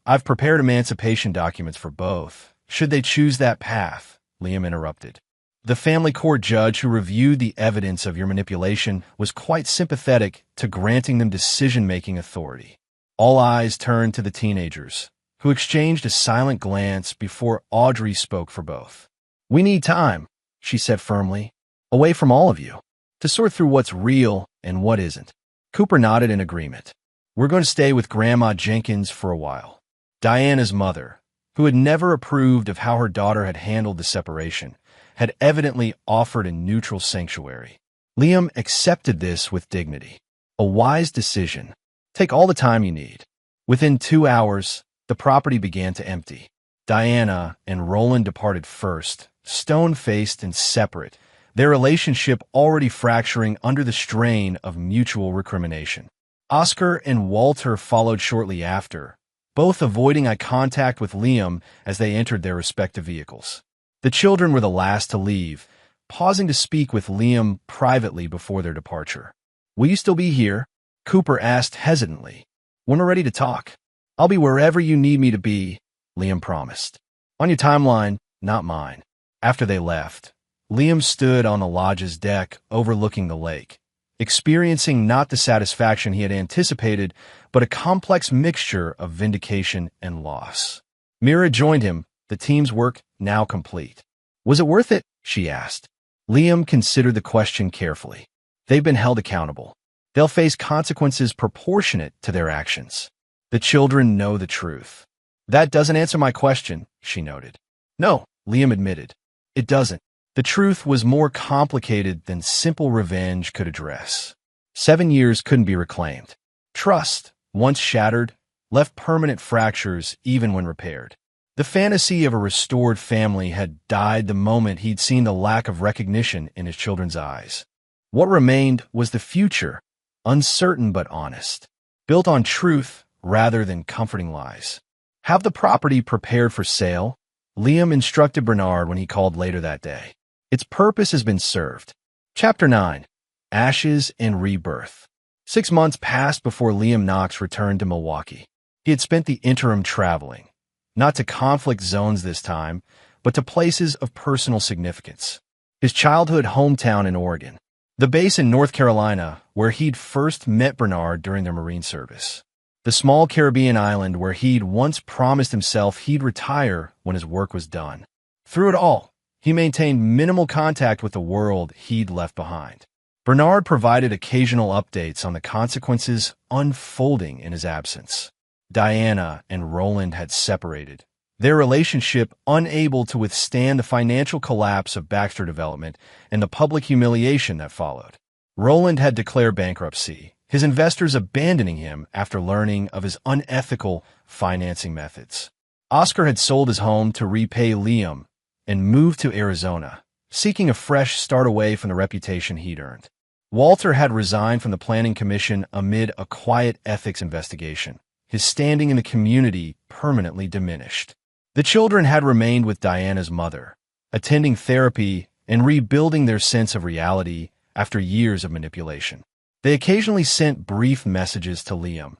I've prepared emancipation documents for both. Should they choose that path, Liam interrupted. The family court judge who reviewed the evidence of your manipulation was quite sympathetic to granting them decision-making authority. All eyes turned to the teenagers, who exchanged a silent glance before Audrey spoke for both. We need time, she said firmly, away from all of you, to sort through what's real and what isn't. Cooper nodded in agreement. We're going to stay with Grandma Jenkins for a while. Diana's mother, who had never approved of how her daughter had handled the separation, had evidently offered a neutral sanctuary. Liam accepted this with dignity. A wise decision. Take all the time you need. Within 2 hours, the property began to empty. Diana and Roland departed first, stone-faced and separate, their relationship already fracturing under the strain of mutual recrimination. Oscar and Walter followed shortly after, both avoiding eye contact with Liam as they entered their respective vehicles. The children were the last to leave, pausing to speak with Liam privately before their departure. Will you still be here? Cooper asked hesitantly. When we're ready to talk. I'll be wherever you need me to be, Liam promised. On your timeline, not mine. After they left, Liam stood on the lodge's deck overlooking the lake, experiencing not the satisfaction he had anticipated, but a complex mixture of vindication and loss. Mira joined him, the team's work now complete. Was it worth it? She asked. Liam considered the question carefully. They've been held accountable. They'll face consequences proportionate to their actions. The children know the truth. That doesn't answer my question, she noted. No, Liam admitted. It doesn't. The truth was more complicated than simple revenge could address. 7 years couldn't be reclaimed. Trust, once shattered, left permanent fractures even when repaired. The fantasy of a restored family had died the moment he'd seen the lack of recognition in his children's eyes. What remained was the future, uncertain but honest, built on truth rather than comforting lies. Have the property prepared for sale, Liam instructed Bernard when he called later that day. Its purpose has been served. Chapter 9. Ashes and Rebirth. 6 months passed before Liam Knox returned to Milwaukee. He had spent the interim traveling, not to conflict zones this time, but to places of personal significance. His childhood hometown in Oregon, the base in North Carolina where he'd first met Bernard during their Marine service, the small Caribbean island where he'd once promised himself he'd retire when his work was done. Through it all, he maintained minimal contact with the world he'd left behind. Bernard provided occasional updates on the consequences unfolding in his absence. Diana and Roland had separated, their relationship unable to withstand the financial collapse of Baxter Development and the public humiliation that followed. Roland had declared bankruptcy, his investors abandoning him after learning of his unethical financing methods. Oscar had sold his home to repay Liam and moved to Arizona, seeking a fresh start away from the reputation he'd earned. Walter had resigned from the Planning Commission amid a quiet ethics investigation, his standing in the community permanently diminished. The children had remained with Diana's mother, attending therapy and rebuilding their sense of reality after years of manipulation. They occasionally sent brief messages to Liam,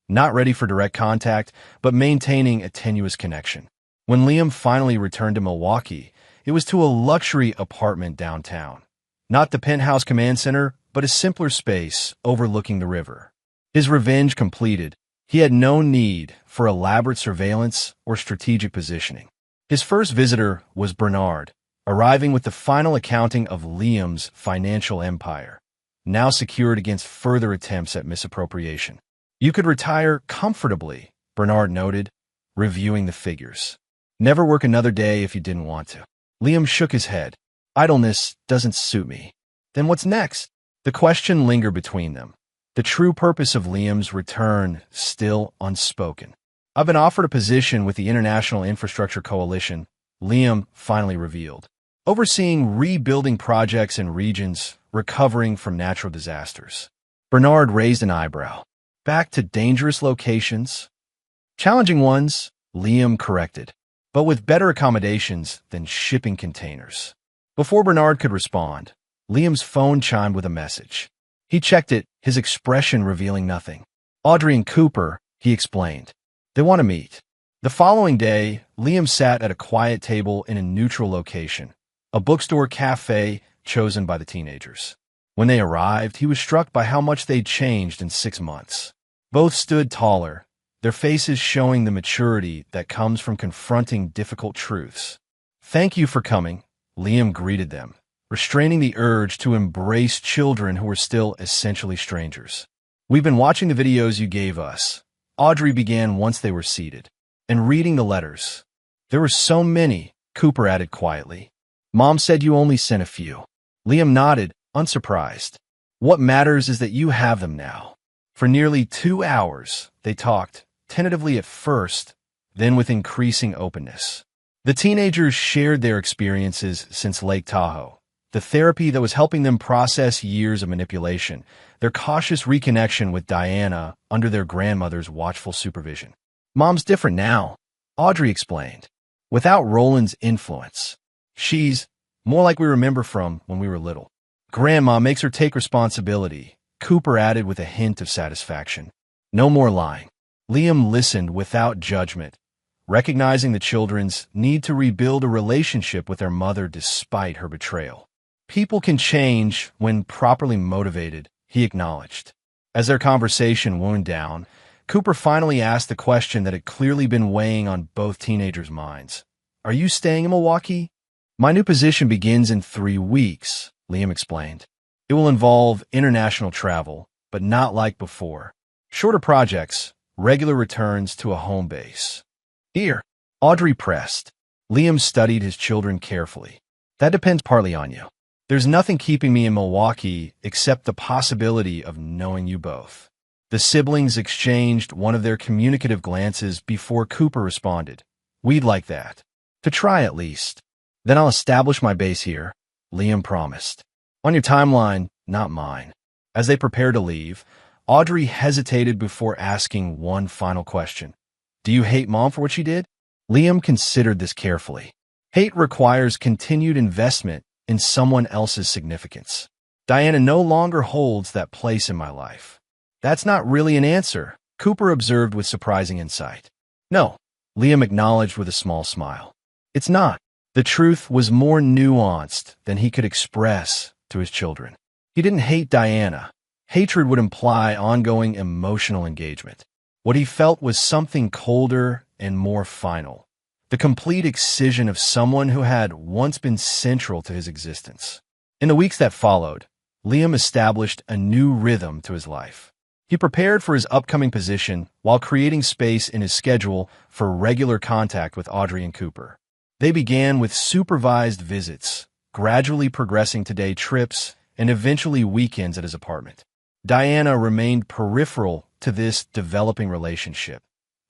not ready for direct contact, but maintaining a tenuous connection. When Liam finally returned to Milwaukee, it was to a luxury apartment downtown. Not the penthouse command center, but a simpler space overlooking the river. His revenge completed, he had no need for elaborate surveillance or strategic positioning. His first visitor was Bernard, arriving with the final accounting of Liam's financial empire, now secured against further attempts at misappropriation. You could retire comfortably, Bernard noted, reviewing the figures. Never work another day if you didn't want to. Liam shook his head. Idleness doesn't suit me. Then what's next? The question lingered between them, the true purpose of Liam's return still unspoken. "I've been offered a position with the International Infrastructure Coalition," Liam finally revealed, "overseeing rebuilding projects in regions recovering from natural disasters." Bernard raised an eyebrow. "Back to dangerous locations?" "Challenging ones," Liam corrected, "but with better accommodations than shipping containers." Before Bernard could respond, Liam's phone chimed with a message. He checked it, his expression revealing nothing. "Audrey and Cooper," he explained. "They want to meet." The following day, Liam sat at a quiet table in a neutral location, a bookstore cafe chosen by the teenagers. When they arrived, he was struck by how much they'd changed in 6 months. Both stood taller, their faces showing the maturity that comes from confronting difficult truths. "Thank you for coming," Liam greeted them, restraining the urge to embrace children who were still essentially strangers. "We've been watching the videos you gave us," Audrey began once they were seated, "and reading the letters." "There were so many," Cooper added quietly. "Mom said you only sent a few." Liam nodded, unsurprised. "What matters is that you have them now." For nearly 2 hours, they talked, tentatively at first, then with increasing openness. The teenagers shared their experiences since Lake Tahoe, the therapy that was helping them process years of manipulation, their cautious reconnection with Diana under their grandmother's watchful supervision. "Mom's different now," Audrey explained, "without Roland's influence. She's more like we remember from when we were little. Grandma makes her take responsibility," Cooper added with a hint of satisfaction. "No more lying." Liam listened without judgment, recognizing the children's need to rebuild a relationship with their mother despite her betrayal. "People can change when properly motivated," he acknowledged. As their conversation wound down, Cooper finally asked the question that had clearly been weighing on both teenagers' minds. "Are you staying in Milwaukee?" "My new position begins in 3 weeks," Liam explained. "It will involve international travel, but not like before. Shorter projects, regular returns to a home base." "Here," Audrey pressed. Liam studied his children carefully. "That depends partly on you. There's nothing keeping me in Milwaukee except the possibility of knowing you both." The siblings exchanged one of their communicative glances before Cooper responded. "We'd like that. To try at least. Then I'll establish my base here," Liam promised. "On your timeline, not mine." As they prepared to leave, Audrey hesitated before asking one final question. "Do you hate Mom for what she did?" Liam considered this carefully. "Hate requires continued investment in someone else's significance. Diana no longer holds that place in my life." "That's not really an answer," Cooper observed with surprising insight. "No," Liam acknowledged with a small smile. "It's not." The truth was more nuanced than he could express to his children. He didn't hate Diana. Hatred would imply ongoing emotional engagement. What he felt was something colder and more final, the complete excision of someone who had once been central to his existence. In the weeks that followed, Liam established a new rhythm to his life. He prepared for his upcoming position while creating space in his schedule for regular contact with Audrey and Cooper. They began with supervised visits, gradually progressing to day trips and eventually weekends at his apartment. Diana remained peripheral to this developing relationship,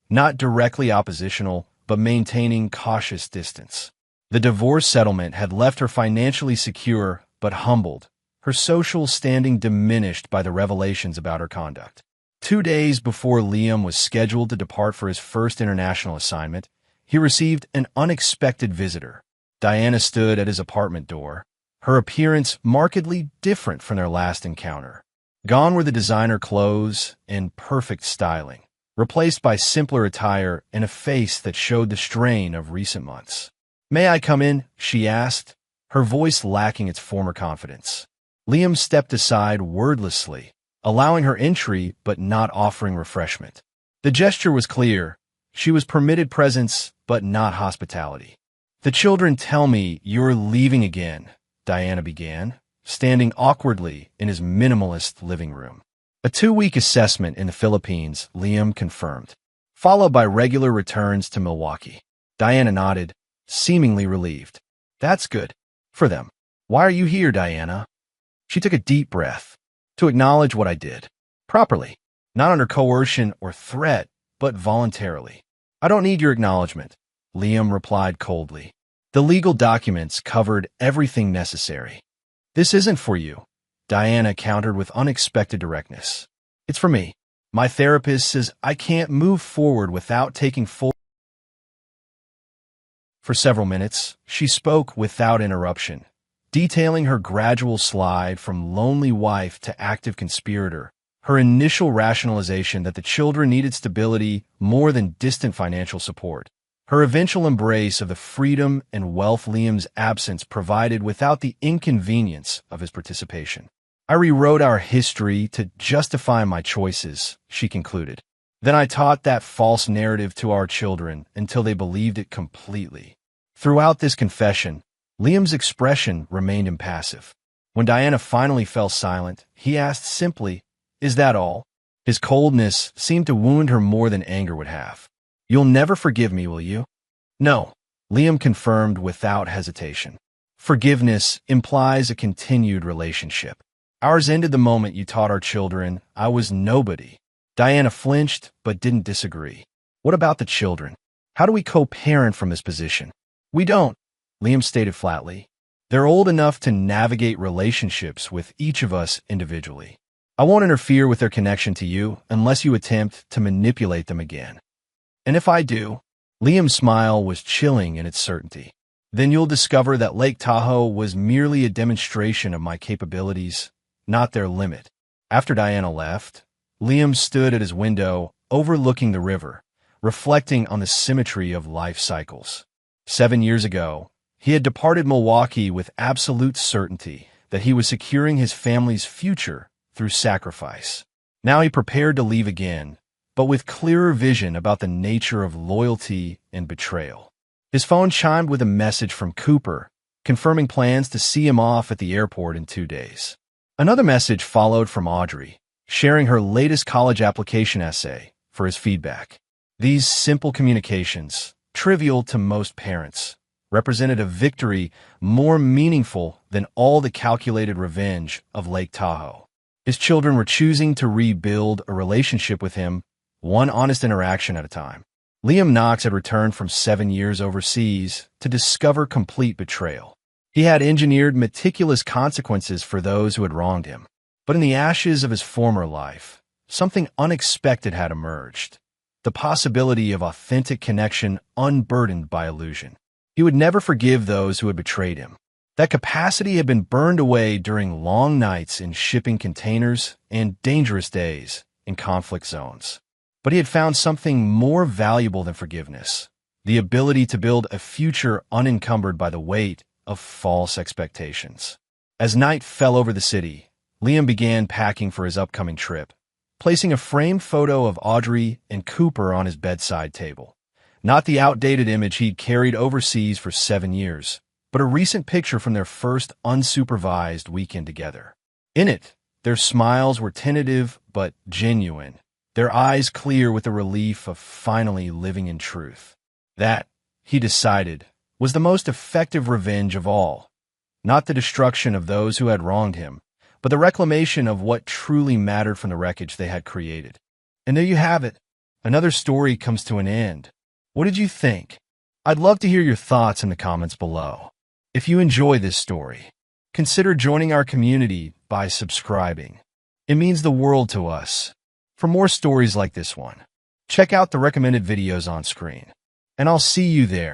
not directly oppositional, but maintaining cautious distance. The divorce settlement had left her financially secure but humbled, her social standing diminished by the revelations about her conduct. 2 days before Liam was scheduled to depart for his first international assignment, he received an unexpected visitor. Diana stood at his apartment door, her appearance markedly different from their last encounter. Gone were the designer clothes and perfect styling, replaced by simpler attire and a face that showed the strain of recent months. "May I come in?" she asked, her voice lacking its former confidence. Liam stepped aside wordlessly, allowing her entry but not offering refreshment. The gesture was clear. She was permitted presence but not hospitality. "The children tell me you're leaving again," Diana began, standing awkwardly in his minimalist living room. A 2-week assessment in the Philippines, Liam confirmed, followed by regular returns to Milwaukee. Diana nodded, seemingly relieved. "That's good. For them. Why are you here, Diana?" She took a deep breath. to acknowledge what I did. Properly. Not under coercion or threat, but voluntarily. I don't need your acknowledgement, Liam replied coldly. The legal documents covered everything necessary. This isn't for you, Diana countered with unexpected directness. It's for me. My therapist says I can't move forward without taking full. For several minutes, she spoke without interruption, detailing her gradual slide from lonely wife to active conspirator, her initial rationalization that the children needed stability more than distant financial support, her eventual embrace of the freedom and wealth Liam's absence provided without the inconvenience of his participation. I rewrote our history to justify my choices, she concluded. Then I taught that false narrative to our children until they believed it completely. Throughout this confession, Liam's expression remained impassive. When Diana finally fell silent, he asked simply, "Is that all?" His coldness seemed to wound her more than anger would have. "You'll never forgive me, will you?" "No," Liam confirmed without hesitation. "Forgiveness implies a continued relationship. Ours ended the moment you taught our children I was nobody." Diana flinched but didn't disagree. "What about the children? How do we co-parent from this position?" "We don't," Liam stated flatly. "They're old enough to navigate relationships with each of us individually. I won't interfere with their connection to you unless you attempt to manipulate them again. And if I do," Liam's smile was chilling in its certainty, "then you'll discover that Lake Tahoe was merely a demonstration of my capabilities, not their limit." After Diana left, Liam stood at his window overlooking the river, reflecting on the symmetry of life cycles. 7 years ago, he had departed Milwaukee with absolute certainty that he was securing his family's future through sacrifice. Now he prepared to leave again, but with clearer vision about the nature of loyalty and betrayal. His phone chimed with a message from Cooper, confirming plans to see him off at the airport in 2 days. Another message followed from Audrey, sharing her latest college application essay for his feedback. These simple communications, trivial to most parents, represented a victory more meaningful than all the calculated revenge of Lake Tahoe. His children were choosing to rebuild a relationship with him, one honest interaction at a time. Liam Knox had returned from 7 years overseas to discover complete betrayal. He had engineered meticulous consequences for those who had wronged him. But in the ashes of his former life, something unexpected had emerged. The possibility of authentic connection unburdened by illusion. He would never forgive those who had betrayed him. That capacity had been burned away during long nights in shipping containers and dangerous days in conflict zones. But he had found something more valuable than forgiveness, the ability to build a future unencumbered by the weight of false expectations. As night fell over the city, Liam began packing for his upcoming trip, placing a framed photo of Audrey and Cooper on his bedside table. Not the outdated image he'd carried overseas for 7 years, but a recent picture from their first unsupervised weekend together. In it, their smiles were tentative but genuine, their eyes clear with the relief of finally living in truth. That, he decided, was the most effective revenge of all. Not the destruction of those who had wronged him, but the reclamation of what truly mattered from the wreckage they had created. And there you have it. Another story comes to an end. What did you think? I'd love to hear your thoughts in the comments below. If you enjoy this story, consider joining our community by subscribing. It means the world to us. For more stories like this one, check out the recommended videos on screen. And I'll see you there.